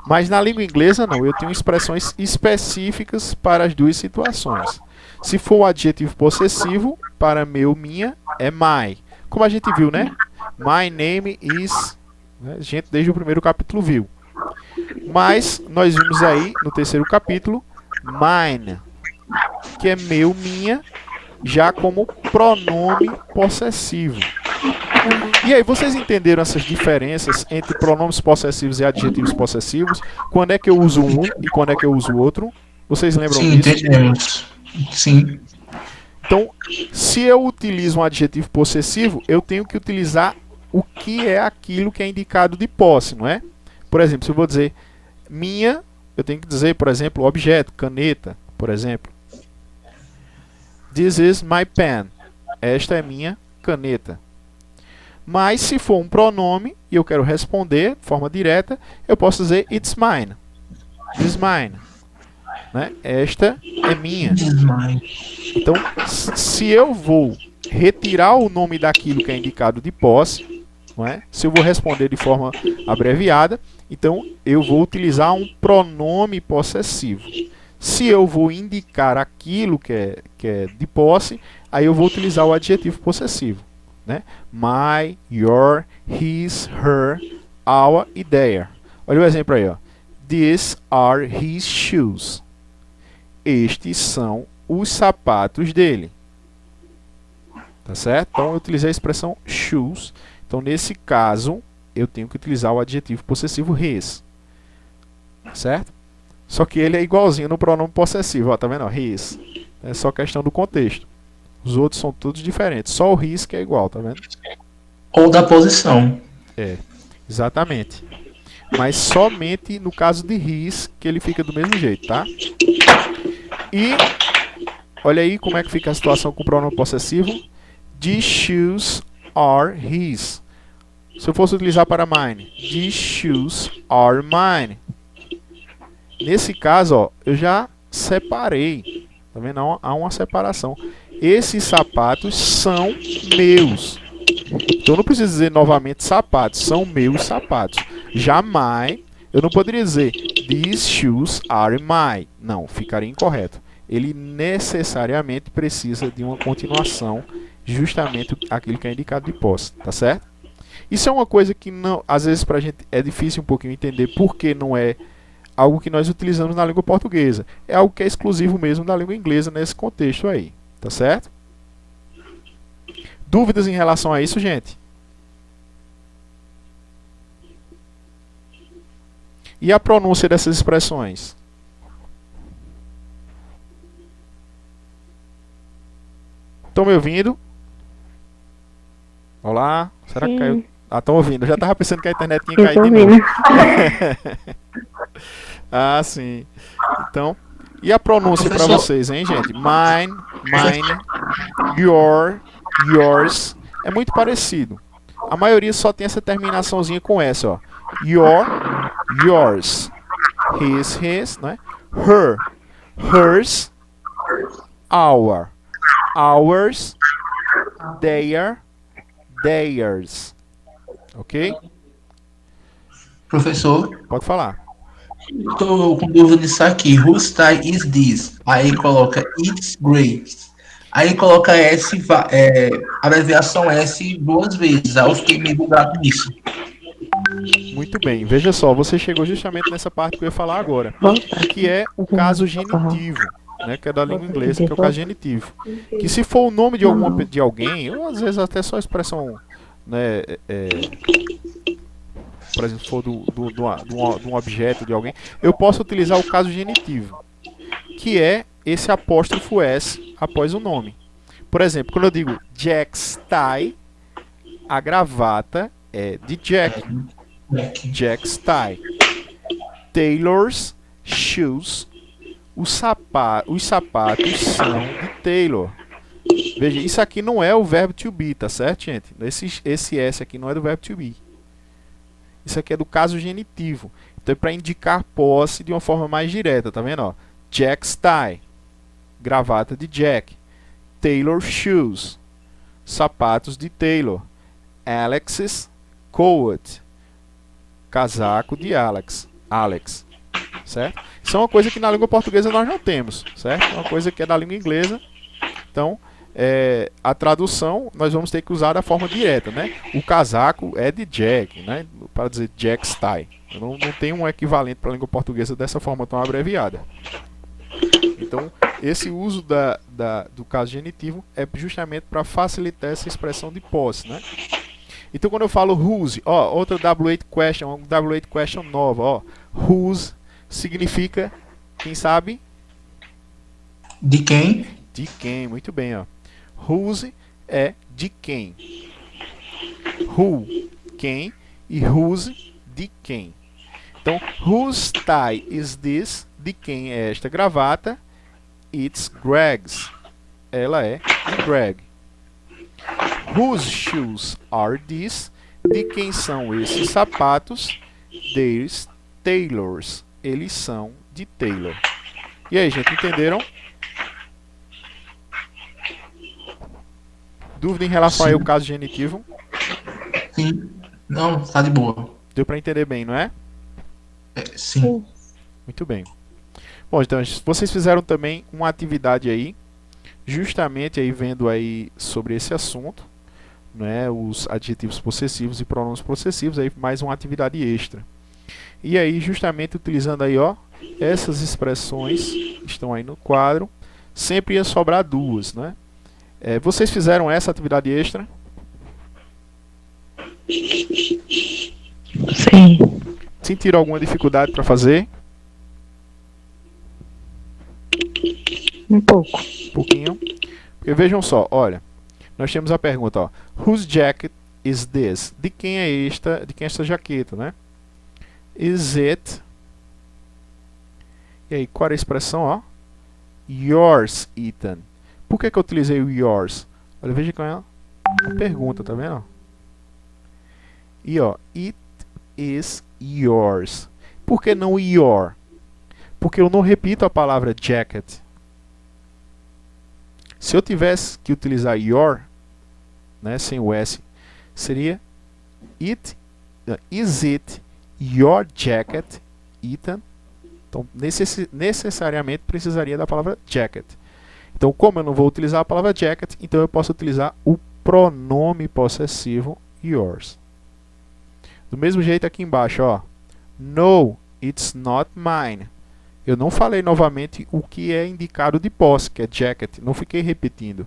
Speaker 1: Mas na língua inglesa não, eu tenho expressões específicas para as duas situações. Se for o adjetivo possessivo, para meu, minha, é my. Como a gente viu, né? My name is... A gente desde o primeiro capítulo viu. Mas nós vimos aí no terceiro capítulo mine, que é meu, minha, já como pronome possessivo. E aí, vocês entenderam essas diferenças entre pronomes possessivos e adjetivos possessivos? Quando é que eu uso um e quando é que eu uso o outro? Vocês lembram disso?
Speaker 3: Sim, entendemos. Sim.
Speaker 1: Então, se eu utilizo um adjetivo possessivo, eu tenho que utilizar o que é aquilo que é indicado de posse, não é? Por exemplo, se eu vou dizer minha, eu tenho que dizer, por exemplo, objeto, caneta, por exemplo. This is my pen. Esta é minha caneta. Mas se for um pronome e eu quero responder de forma direta, eu posso dizer it's mine. It's mine. Né? Esta é minha. Então, se eu vou retirar o nome daquilo que é indicado de posse, não é? Se eu vou responder de forma abreviada, então eu vou utilizar um pronome possessivo. Se eu vou indicar aquilo que é de posse, aí eu vou utilizar o adjetivo possessivo, né? My, your, his, her, our e their. Olha o exemplo aí, ó. These are his shoes. Estes são os sapatos dele. Tá certo? Então eu utilizei a expressão shoes. Então nesse caso eu tenho que utilizar o adjetivo possessivo his. Certo? Só que ele é igualzinho no pronome possessivo, ó, tá vendo? His. É só questão do contexto. Os outros são todos diferentes. Só o his que é igual, tá vendo?
Speaker 3: Ou da posição.
Speaker 1: É, exatamente. Mas somente no caso de his que ele fica do mesmo jeito, tá? E olha aí como é que fica a situação com o pronome possessivo. These shoes are his. Se eu fosse utilizar para mine, these shoes are mine. Nesse caso, ó, eu já separei. Tá vendo? Há uma separação. Esses sapatos são meus. Então eu não preciso dizer novamente sapatos, são meus sapatos. Jamais eu não poderia dizer these shoes are mine. Não, ficaria incorreto. Ele necessariamente precisa de uma continuação, justamente aquilo que é indicado de posse, tá certo? Isso é uma coisa que não, às vezes pra gente é difícil um pouquinho entender porque não é algo que nós utilizamos na língua portuguesa. É algo que é exclusivo mesmo da língua inglesa nesse contexto aí, tá certo? Dúvidas em relação a isso, gente? E a pronúncia dessas expressões? Estão me ouvindo? Olá? Será que caiu? Ah, estão ouvindo. Eu já estava pensando que a internet tinha caído de novo. Ah, sim. Então, e a pronúncia para vocês, hein, gente? Mine, your, yours. É muito parecido. A maioria só tem essa terminaçãozinha com S, ó. Your, yours. His, né? Her, hers. Our, ours. Their, theirs. Ok?
Speaker 3: Professor,
Speaker 1: Pode falar.
Speaker 3: tô com dúvida disso aqui. Whose tie is this? Aí coloca it's great. Aí coloca S, abreviação S duas vezes. Aí eu fiquei meio bugado nisso.
Speaker 1: Muito bem. Veja só, você chegou justamente nessa parte que eu ia falar agora, que é o caso genitivo, né, que é da língua inglesa, que é o caso genitivo. Que se for o nome de alguém, ou às vezes até só a expressão, né, por exemplo, se for de um objeto de alguém, eu posso utilizar o caso genitivo, que é esse apóstrofo S após o nome. Por exemplo, quando eu digo Jack's tie, a gravata é de Jack. Jack's tie. Taylor's shoes. Os sapatos são de Taylor. Veja, isso aqui não é o verbo to be, tá certo, gente? Esse S aqui não é do verbo to be. Isso aqui é do caso genitivo. Então é para indicar posse de uma forma mais direta, tá vendo? Ó? Jack's tie. Gravata de Jack. Taylor's shoes. Sapatos de Taylor. Alex's coat. Casaco de Alex. Certo? Isso é uma coisa que na língua portuguesa nós não temos, certo? É uma coisa que é da língua inglesa. Então, a tradução nós vamos ter que usar da forma direta, né? O casaco é de Jack, né? Para dizer Jack's tie. Não tem um equivalente para a língua portuguesa dessa forma tão abreviada. Então, esse uso do caso genitivo é justamente para facilitar essa expressão de posse, né? Então, quando eu falo whose, ó, outra W8 question, uma W8 question nova, ó. Whose significa, quem sabe?
Speaker 3: De quem?
Speaker 1: De quem, muito bem, ó. Whose é de quem. Who, quem, e whose, de quem. Então, whose tie is this? De quem é esta gravata? It's Greg's. Ela é de Greg. Whose shoes are these? De quem são esses sapatos? Theirs, Taylor's. Eles são de Taylor. E aí, gente, entenderam? Dúvida em relação aí ao caso genitivo?
Speaker 3: Sim. Não, tá de boa.
Speaker 1: Deu para entender bem, não é?
Speaker 3: Sim.
Speaker 1: Muito bem. Bom, então, vocês fizeram também uma atividade aí, justamente aí vendo aí sobre esse assunto, né, os adjetivos possessivos e pronomes possessivos, aí mais uma atividade extra. E aí, justamente utilizando aí, ó, essas expressões que estão aí no quadro, sempre ia sobrar duas, né? Vocês fizeram essa atividade extra?
Speaker 7: Sim.
Speaker 1: Sentiram alguma dificuldade para fazer?
Speaker 7: Um pouco.
Speaker 1: Um pouquinho. Porque vejam só, olha, nós temos a pergunta, ó, whose jacket is this? De quem é esta jaqueta, né? Is it? E aí, qual era a expressão, ó? Yours, Ethan. Por que eu utilizei o yours? Olha, veja com ela. Uma pergunta, tá vendo? E ó, it is yours. Por que não your? Porque eu não repito a palavra jacket. Se eu tivesse que utilizar your, né, sem o S, seria is it your jacket, Ethan? Então, necessariamente precisaria da palavra jacket. Então, como eu não vou utilizar a palavra jacket, então eu posso utilizar o pronome possessivo yours. Do mesmo jeito aqui embaixo, ó. No, it's not mine. Eu não falei novamente o que é indicado de posse, que é jacket. Não fiquei repetindo.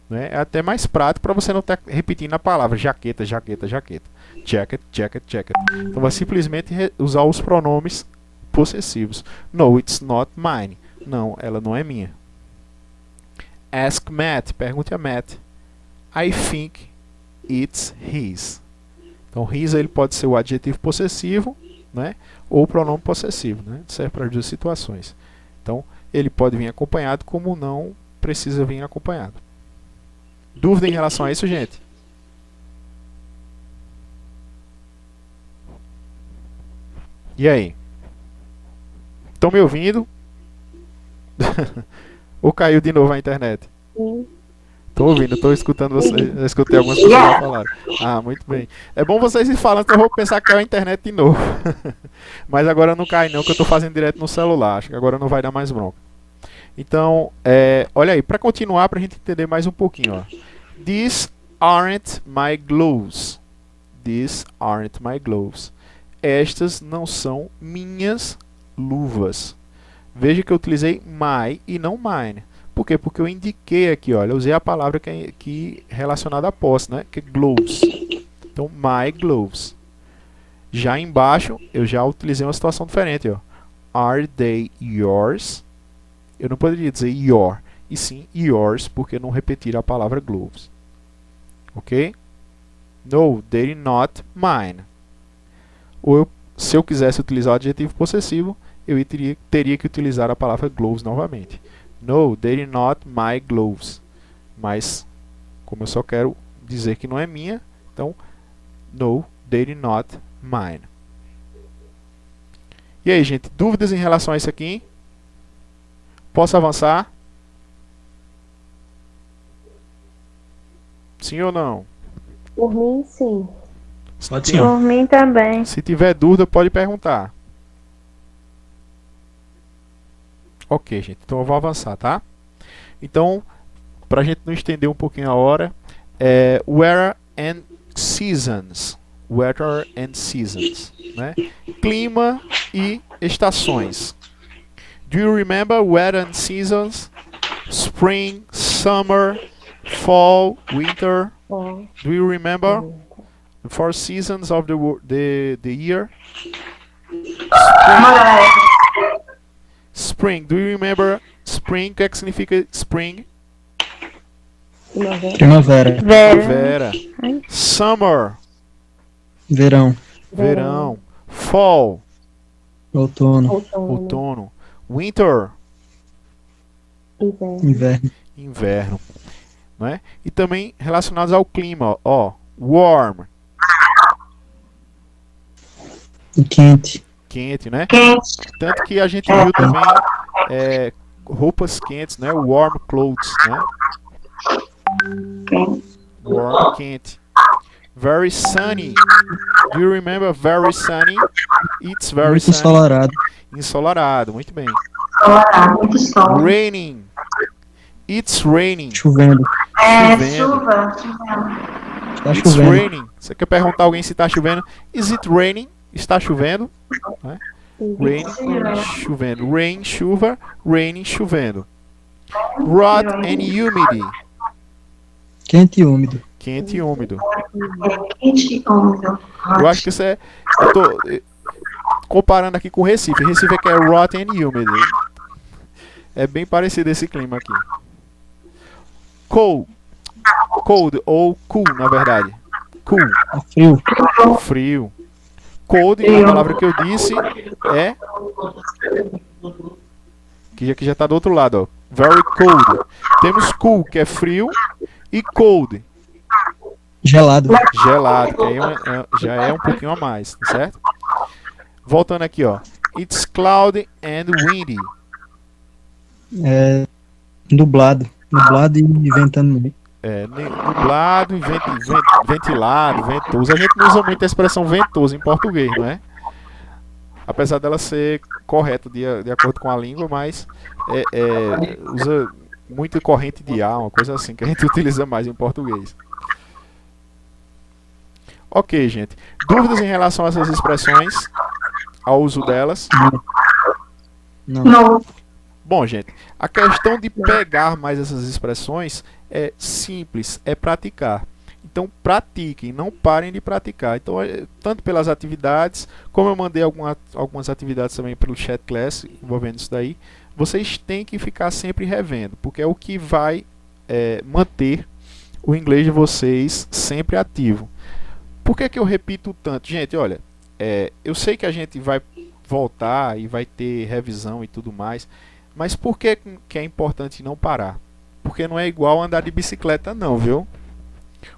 Speaker 1: Né? É até mais prático para você não estar repetindo a palavra jaqueta, jaqueta, jaqueta. Jacket, jacket, jacket. Então vai simplesmente usar os pronomes possessivos. No, it's not mine. Não, ela não é minha. Ask Matt. Pergunte a Matt. I think it's his. Então, his ele pode ser o adjetivo possessivo, né? Ou o pronome possessivo, né? Serve para as duas situações. Então, ele pode vir acompanhado, como não precisa vir acompanhado. Dúvida em relação a isso, gente? E aí? Estão me ouvindo? Ou caiu de novo a internet?
Speaker 6: Sim.
Speaker 1: Tô ouvindo, tô escutando vocês. Já escutei algumas pessoas já falarem. Ah, muito bem. É bom vocês ir falando que eu vou pensar que caiu a internet de novo. Mas agora não cai não, que eu tô fazendo direto no celular. Acho que agora não vai dar mais bronca. Então, olha aí, para continuar, pra gente entender mais um pouquinho, ó. These aren't my gloves. These aren't my gloves. Estas não são minhas luvas. Veja que eu utilizei my e não mine. Por quê? Porque eu indiquei aqui, olha, eu usei a palavra que relacionada à posse, né? Que é gloves. Então, my gloves. Já embaixo, eu já utilizei uma situação diferente, ó. Are they yours? Eu não poderia dizer your, e sim yours, porque não repetir a palavra gloves. Ok? No, they're not mine. Ou se eu quisesse utilizar o adjetivo possessivo, eu teria que utilizar a palavra gloves novamente. No, they're not my gloves. Mas, como eu só quero dizer que não é minha, então, no, they're not mine. E aí, gente, dúvidas em relação a isso aqui? Posso avançar? Sim ou não?
Speaker 6: Por mim, sim.
Speaker 3: Pode sim.
Speaker 4: Por mim também.
Speaker 1: Se tiver dúvida, pode perguntar. Ok, gente. Então eu vou avançar, tá? Então, pra gente não estender um pouquinho a hora, weather and seasons. Weather and seasons, né? Clima e estações. Do you remember weather and seasons? Spring, summer, fall, winter.
Speaker 6: Ó,
Speaker 1: Do you remember the four seasons of the year? Spring. Do you remember spring? O que é que significa spring?
Speaker 6: primavera.
Speaker 7: Primavera.
Speaker 1: Primavera. Summer.
Speaker 7: Verão.
Speaker 1: Verão. Fall.
Speaker 7: Outono.
Speaker 6: Outono.
Speaker 1: Outono. Winter.
Speaker 6: Inverno.
Speaker 7: Inverno.
Speaker 1: Inverno. Né? E também relacionados ao clima, ó. Warm.
Speaker 7: Quente.
Speaker 1: Quente, né?
Speaker 2: Quente.
Speaker 1: Tanto que a gente viu também roupas quentes, né? Warm clothes, né? Warm, quente. Very sunny. Do you remember very sunny? It's very
Speaker 7: Muito
Speaker 1: sunny.
Speaker 7: ensolarado.
Speaker 1: Ensolarado, muito bem.
Speaker 2: Muito sol.
Speaker 1: Raining. It's raining.
Speaker 7: Chovendo.
Speaker 1: Chovendo.
Speaker 2: Chuva.
Speaker 7: Tá
Speaker 1: It's
Speaker 7: chovendo.
Speaker 1: raining. Você quer perguntar a alguém se está chovendo? Is it raining? está chovendo, né? Rain, chovendo. Rain, chuva. Raining, chovendo. Hot and humid,
Speaker 7: Quente e úmido.
Speaker 1: quente e úmido.
Speaker 2: Quente e úmido.
Speaker 1: Eu acho que isso é. Eu tô comparando aqui com Recife. Recife aqui é hot and humid. É bem parecido esse clima aqui. Cold. Cold ou cool, na verdade. Cool.
Speaker 7: É frio.
Speaker 1: Frio. Cold, a palavra que eu disse é. Que já tá do outro lado, ó. Very cold. Temos cool, que é frio, e cold,
Speaker 7: Gelado.
Speaker 1: gelado, que aí já é um pouquinho a mais, tá certo? Voltando aqui, ó. It's cloudy and windy.
Speaker 7: É nublado. Nublado e ventando muito.
Speaker 1: É, nublado e ventilado, ventoso. A gente não usa muito a expressão ventoso em português, não é? Apesar dela ser correta de acordo com a língua, mas usa muito corrente de ar, uma coisa assim, que a gente utiliza mais em português. Ok, gente. Dúvidas em relação a essas expressões, ao uso delas?
Speaker 7: Não.
Speaker 2: Não.
Speaker 1: Bom, gente, a questão de pegar mais essas expressões é simples, é praticar. Então pratiquem, não parem de praticar. Então, tanto pelas atividades, como eu mandei algumas atividades também pelo chat class envolvendo isso daí, vocês têm que ficar sempre revendo, porque é o que vai manter o inglês de vocês sempre ativo. Por que eu repito tanto? Gente, olha, eu sei que a gente vai voltar e vai ter revisão e tudo mais, mas por que é importante não parar? Porque não é igual andar de bicicleta não, viu?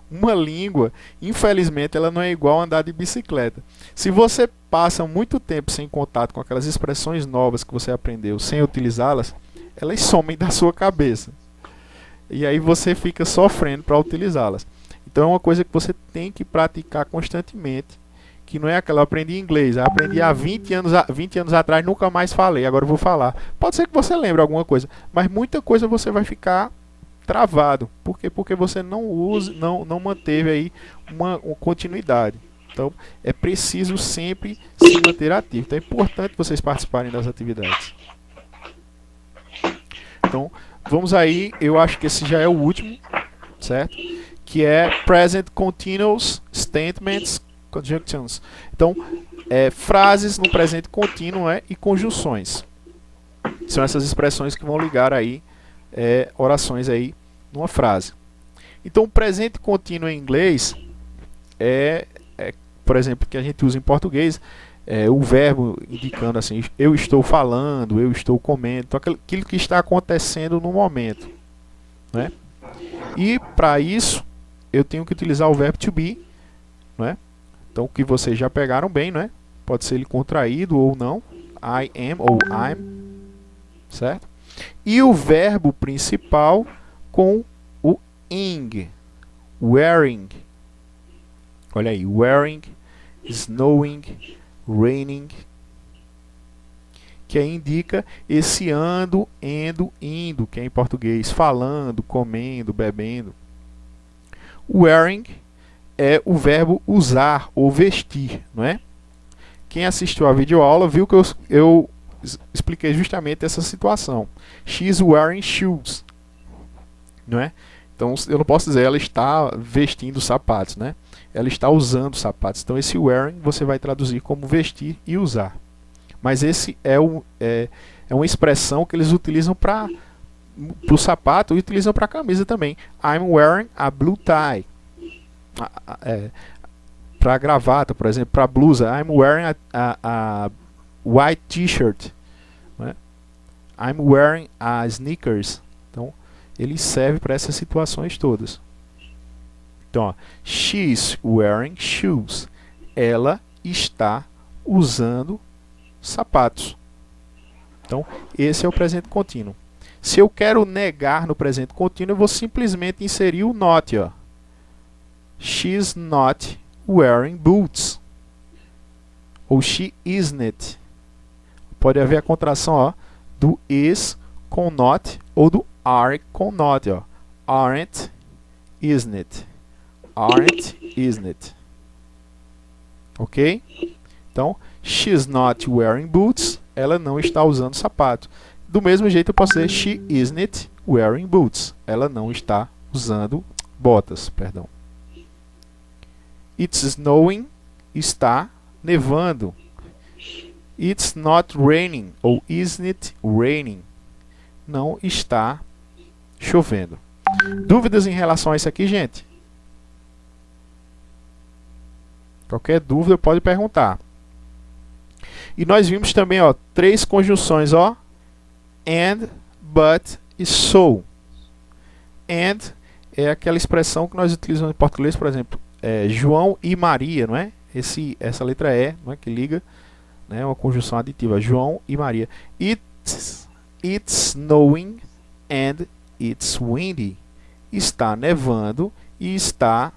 Speaker 1: Uma língua, infelizmente, ela não é igual a andar de bicicleta. Se você passa muito tempo sem contato com aquelas expressões novas que você aprendeu, sem utilizá-las, elas somem da sua cabeça. E aí você fica sofrendo para utilizá-las. Então é uma coisa que você tem que praticar constantemente, que não é aquela, eu aprendi inglês, eu aprendi há 20 anos atrás, nunca mais falei, agora eu vou falar. Pode ser que você lembre alguma coisa, mas muita coisa você vai ficar travado. Por quê? Porque você não manteve aí uma continuidade. Então é preciso sempre se manter ativo. Então é importante vocês participarem das atividades. Então vamos aí, eu acho que esse já é o último, certo? Que é Present Continuous Statements Conjunctions. Então frases no presente contínuo e conjunções. São essas expressões que vão ligar aí orações aí numa frase. Então, o presente contínuo em inglês por exemplo, que a gente usa em português, o verbo indicando assim, eu estou falando, eu estou comendo, então, aquilo que está acontecendo no momento, né? E para isso eu tenho que utilizar o verbo to be, né? Então, que vocês já pegaram bem, né? Pode ser ele contraído ou não, I am ou I'm, certo? E o verbo principal com o ing, wearing. Olha aí, wearing, snowing, raining, que aí indica esse ando, endo, indo, que é em português, falando, comendo, bebendo. Wearing é o verbo usar ou vestir, não é? Quem assistiu a videoaula viu que eu expliquei justamente essa situação. She's wearing shoes, não é? Então eu não posso dizer ela está vestindo sapatos, né? Ela está usando sapatos. Então esse wearing você vai traduzir como vestir e usar. Mas esse é uma expressão que eles utilizam para o sapato e utilizam para a camisa também. I'm wearing a blue tie. Para a gravata, por exemplo, para a blusa, I'm wearing a white t-shirt, né? I'm wearing a sneakers. Então, ele serve para essas situações todas. Então, ó, she's wearing shoes. Ela está usando sapatos. Então, esse é o presente contínuo. Se eu quero negar no presente contínuo, eu vou simplesmente inserir o not, ó. She's not wearing boots. Ou she isn't. Pode haver a contração, ó, do is com not ou do are com not, ó. Aren't, isn't. Aren't, isn't. Ok? Então, she's not wearing boots. Ela não está usando sapato. Do mesmo jeito eu posso dizer she isn't wearing boots. Ela não está usando botas, perdão. It's snowing. Está nevando. It's not raining ou isn't it raining. Não está chovendo. Dúvidas em relação a isso aqui, gente? Qualquer dúvida pode perguntar. E nós vimos também, ó, 3 conjunções, ó. And, but e so. And é aquela expressão que nós utilizamos em português, por exemplo, João e Maria, não é? Essa letra E, não é, que liga, né, uma conjunção aditiva, João e Maria. It's snowing and it's windy. Está nevando e está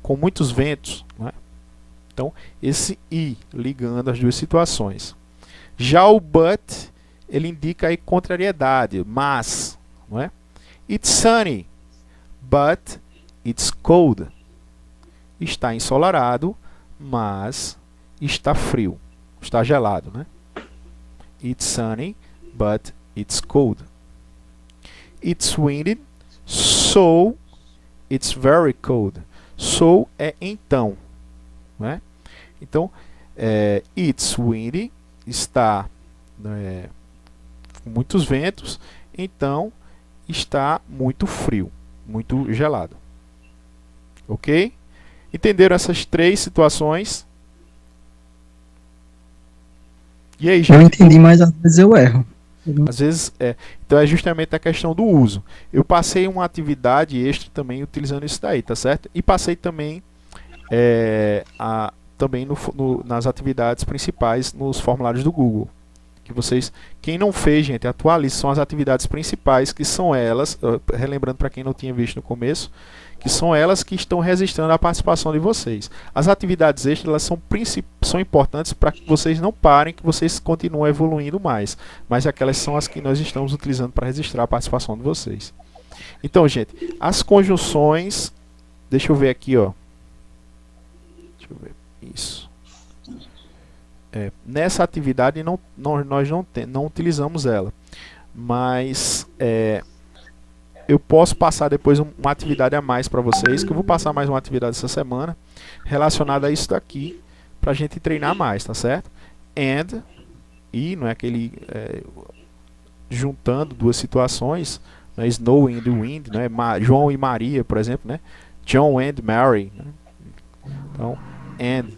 Speaker 1: com muitos ventos, não é? Então, esse I ligando as duas situações. Já o but, ele indica aí contrariedade, mas, não é? It's sunny, but it's cold. Está ensolarado, mas está frio, está gelado, né? It's sunny, but it's cold. It's windy, so it's very cold. So é então, né? Então, it's windy, está com muitos ventos, então está muito frio, muito gelado. Ok? Entenderam essas 3 situações? E aí, gente?
Speaker 7: Eu entendi, mas às vezes eu erro.
Speaker 1: Às vezes então é justamente a questão do uso. Eu passei uma atividade extra também utilizando isso daí, tá certo? E passei também também nas atividades principais nos formulários do Google. Que vocês, quem não fez, gente, atualize, são as atividades principais, que são elas, relembrando para quem não tinha visto no começo, que são elas que estão registrando a participação de vocês. As atividades extras, elas são importantes para que vocês não parem, que vocês continuem evoluindo mais. Mas aquelas são as que nós estamos utilizando para registrar a participação de vocês. Então, gente, as conjunções, deixa eu ver aqui, ó. Deixa eu ver, isso. Nessa atividade nós não utilizamos ela, mas eu posso passar depois uma atividade a mais para vocês, que eu vou passar mais uma atividade essa semana relacionada a isso daqui, para a gente treinar mais, tá certo? And, e não é aquele juntando duas situações, né? Snow and wind, né? João e Maria, por exemplo, né? John and Mary, né? Então, and,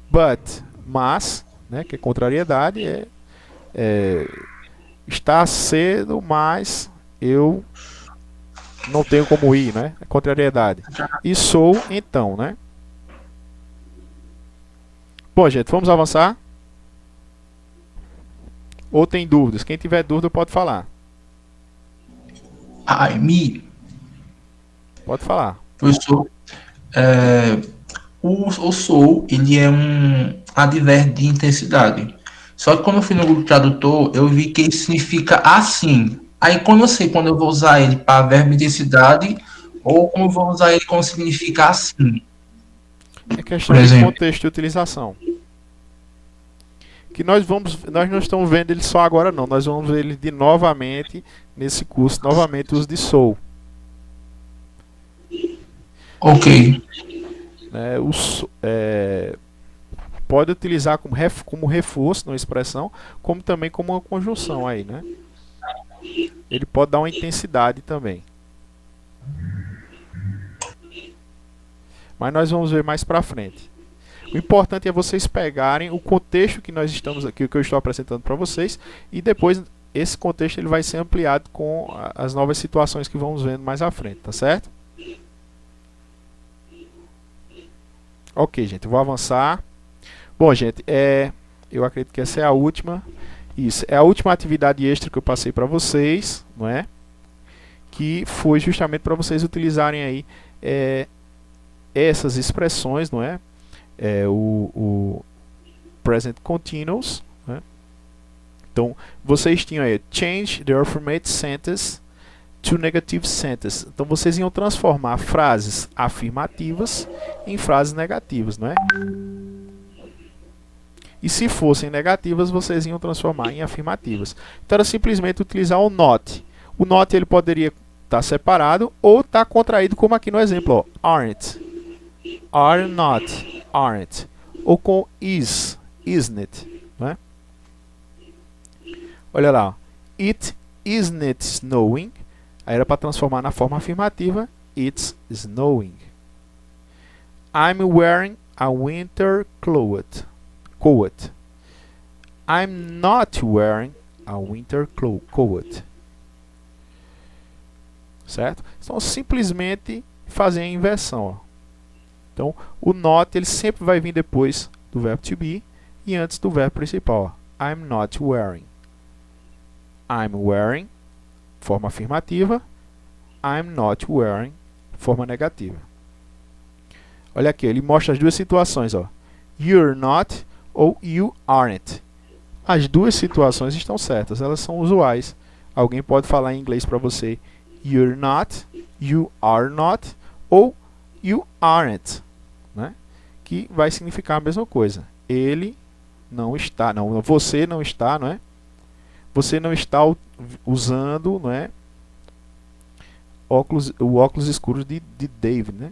Speaker 1: but, mas, né, que é contrariedade, está cedo, mas eu não tenho como ir, né? É contrariedade. E sou, então, né? Bom, gente, vamos avançar? Ou tem dúvidas? Quem tiver dúvida pode falar.
Speaker 3: Me.
Speaker 1: Pode falar.
Speaker 3: Professor, o sou, ele é um advérbio de intensidade. Só que quando eu fui no Google Tradutor, eu vi que ele significa assim. Aí quando eu sei quando eu vou usar ele para verbo de intensidade, ou como eu vou usar ele quando significa assim.
Speaker 1: É questão de contexto de utilização. Que nós não estamos vendo ele só agora não, nós vamos ver ele novamente nesse curso, novamente o uso de sou.
Speaker 3: Ok.
Speaker 1: Pode utilizar como reforço na expressão, como também como uma conjunção aí, né? Ele pode dar uma intensidade também. Mas nós vamos ver mais pra frente. O importante é vocês pegarem o contexto que nós estamos aqui, que eu estou apresentando para vocês, e depois esse contexto ele vai ser ampliado com as novas situações que vamos vendo mais à frente, tá certo? Ok, gente, eu vou avançar. Bom, gente, eu acredito que essa é a última. Isso, é a última atividade extra que eu passei para vocês, não é? Que foi justamente para vocês utilizarem aí essas expressões, não é? O present continuous, né? Então, vocês tinham aí change the affirmative sentence to negative sentence. Então, vocês iam transformar frases afirmativas em frases negativas, não é? E se fossem negativas, vocês iam transformar em afirmativas. Então era simplesmente utilizar o not. O not ele poderia estar separado ou estar contraído, como aqui no exemplo, ó, aren't. Are not, aren't. Ou com is, isn't it. Né? Olha lá, ó. It isn't it snowing. Aí era para transformar na forma afirmativa, it's snowing. I'm wearing a winter coat. I'm not wearing a winter coat. Certo? Então simplesmente fazer a inversão. Ó. Então o not ele sempre vai vir depois do verbo to be e antes do verbo principal. Ó. I'm not wearing. I'm wearing, forma afirmativa. I'm not wearing, forma negativa. Olha aqui, ele mostra as duas situações. Ó. You're not ou you aren't. As duas situações estão certas, elas são usuais. Alguém pode falar em inglês para você you're not, you are not ou you aren't, né? Que vai significar a mesma coisa. Ele não está, não, você não está, não é? Você não está usando, não é? O óculos escuros de Dave, né?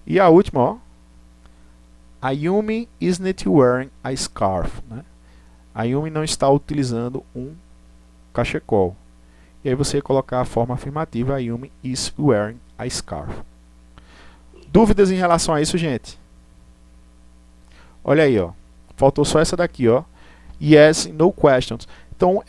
Speaker 1: E a última, ó. A Yumi isn't wearing a scarf, né? A Yumi não está utilizando um cachecol. E aí você colocar a forma afirmativa, a Yumi is wearing a scarf. Dúvidas em relação a isso, gente? Olha aí, ó. Faltou só essa daqui, ó. Yes, no questions. Então,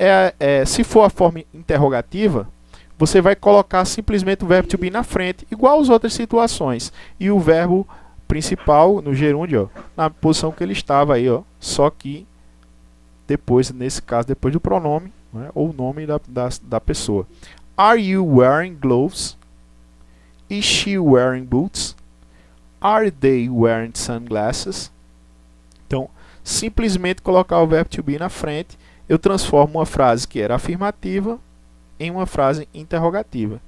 Speaker 1: se for a forma interrogativa, você vai colocar simplesmente o verbo to be na frente, igual às outras situações. E o verbo principal, no gerúndio, ó, na posição que ele estava aí, ó. Só que depois, nesse caso, depois do pronome, né, ou o nome da pessoa. Are you wearing gloves? Is she wearing boots? Are they wearing sunglasses? Então, simplesmente colocar o verbo to be na frente, eu transformo uma frase que era afirmativa em uma frase interrogativa.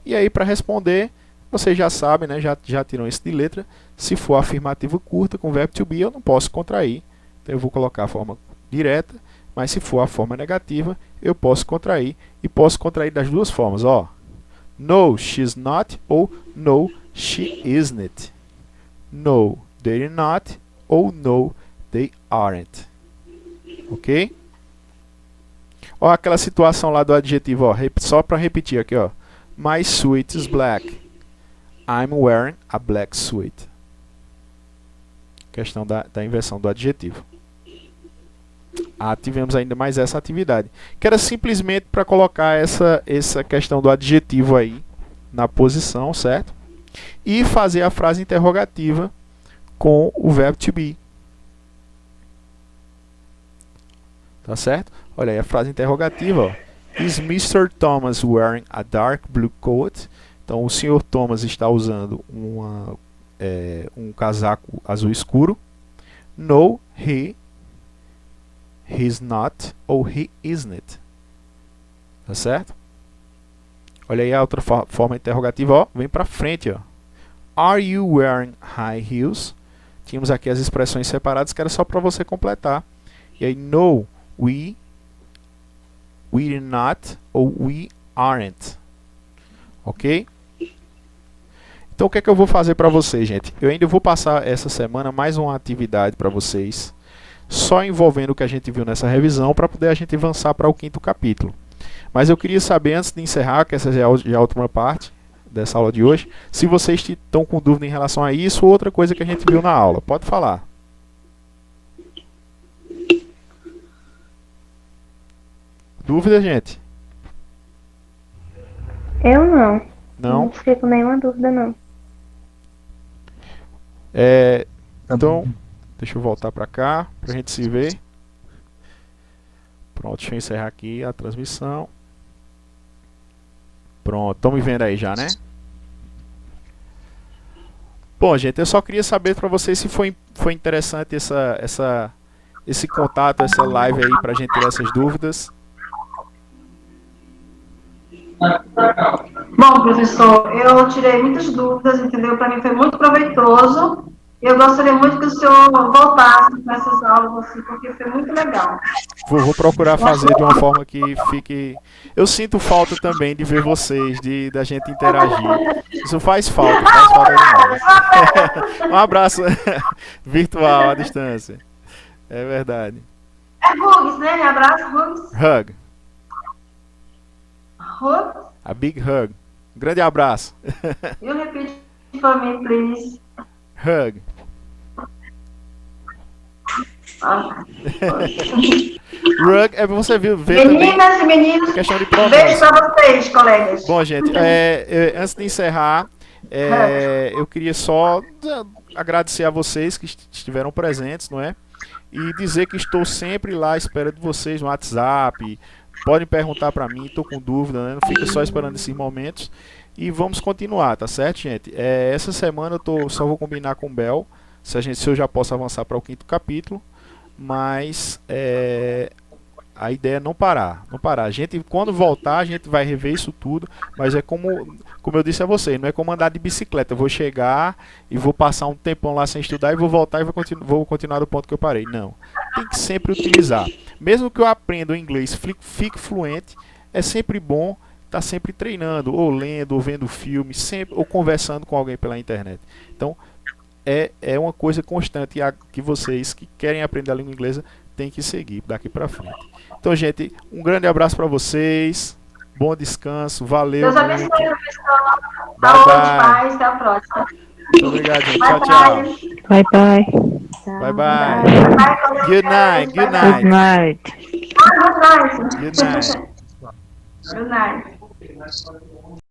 Speaker 1: E aí, para responder, vocês já sabem, né, já tiram isso de letra. Se for afirmativo curta com o verbo to be, eu não posso contrair. Então, eu vou colocar a forma direta. Mas se for a forma negativa, eu posso contrair. E posso contrair das duas formas. Ó. No, she's not. Ou no, she isn't. No, they're not. Ou no, they aren't. Ok? Ó, aquela situação lá do adjetivo, ó, só para repetir aqui, ó. My suit is black. I'm wearing a black suit. Questão da inversão do adjetivo. Tivemos ainda mais essa atividade, que era simplesmente para colocar essa questão do adjetivo aí na posição, certo? E fazer a frase interrogativa com o verbo to be. Tá certo? Olha aí a frase interrogativa, ó. Is Mr. Thomas wearing a dark blue coat? Então o Sr. Thomas está usando um casaco azul escuro. No, he's not ou he isn't. Tá certo? Olha aí a outra forma interrogativa, ó, vem para frente, ó. Are you wearing high heels? Tínhamos aqui as expressões separadas que era só para você completar. E aí no, we're not ou we aren't. OK? Então o que é que eu vou fazer para vocês, gente? Eu ainda vou passar essa semana mais uma atividade para vocês, só envolvendo o que a gente viu nessa revisão, para poder a gente avançar para o 5º capítulo. Mas eu queria saber, antes de encerrar, que essa já é a última parte dessa aula de hoje, se vocês estão com dúvida em relação a isso ou outra coisa que a gente viu na aula. Pode falar. Dúvida, gente?
Speaker 4: Eu não.
Speaker 1: Não?
Speaker 4: Não fiquei com nenhuma dúvida, não.
Speaker 1: Então, deixa eu voltar para cá, para a gente se ver. Pronto, deixa eu encerrar aqui a transmissão. Pronto, estão me vendo aí já, né? Bom, gente, eu só queria saber para vocês se foi interessante esse contato, essa live aí, para a gente ter essas dúvidas.
Speaker 2: Bom, professor, eu tirei muitas dúvidas, entendeu? Para mim foi muito proveitoso. Eu gostaria muito que o senhor voltasse com essas aulas, assim, porque foi muito legal.
Speaker 1: Vou procurar fazer de uma forma que fique. Eu sinto falta também de ver vocês, da gente interagir. Isso faz falta demais. Um abraço virtual à distância. É verdade.
Speaker 2: É Hugs, né? Me abraço, Hugs.
Speaker 1: Hug.
Speaker 2: Hugs.
Speaker 1: A big hug. Um grande abraço.
Speaker 2: You repeat for me, please.
Speaker 1: Hug. Rug é pra você ver também.
Speaker 2: Meninas e meninos,
Speaker 1: Questão de
Speaker 2: beijo
Speaker 1: pronúncia.
Speaker 2: pra vocês, colegas.
Speaker 1: Bom, gente, antes de encerrar, eu queria só agradecer a vocês que estiveram presentes, não é? E dizer que estou sempre lá à espera de vocês no WhatsApp. Podem perguntar para mim, estou com dúvida, né? Não fica só esperando esses momentos. E vamos continuar, tá certo, gente? Essa semana eu só vou combinar com o Bel se eu já posso avançar para o 5º capítulo. Mas a ideia é não parar. A gente, quando voltar, a gente vai rever isso tudo. Mas é como eu disse a vocês, não é como andar de bicicleta. Eu vou chegar e vou passar um tempão lá sem estudar e vou voltar e vou continuar do ponto que eu parei. Não. Tem que sempre utilizar. Mesmo que eu aprenda o inglês, fique fluente, é sempre bom estar sempre treinando, ou lendo, ou vendo filme, sempre, ou conversando com alguém pela internet. Então, é uma coisa constante que vocês que querem aprender a língua inglesa têm que seguir daqui pra frente. Então, gente, um grande abraço para vocês. Bom descanso. Valeu.
Speaker 2: Deus abençoe, professor.
Speaker 1: Bye,
Speaker 2: Saúde,
Speaker 1: bye.
Speaker 2: paz. Até a próxima.
Speaker 1: Muito obrigado, gente.
Speaker 2: Bye,
Speaker 1: Tchau, tchau.
Speaker 4: Bye bye.
Speaker 1: Bye, bye.
Speaker 2: Bye, colegas.
Speaker 1: Good night. Good
Speaker 2: Bye, bye.
Speaker 1: night.
Speaker 4: Night.
Speaker 2: Good night.
Speaker 1: Good night.
Speaker 2: Good night.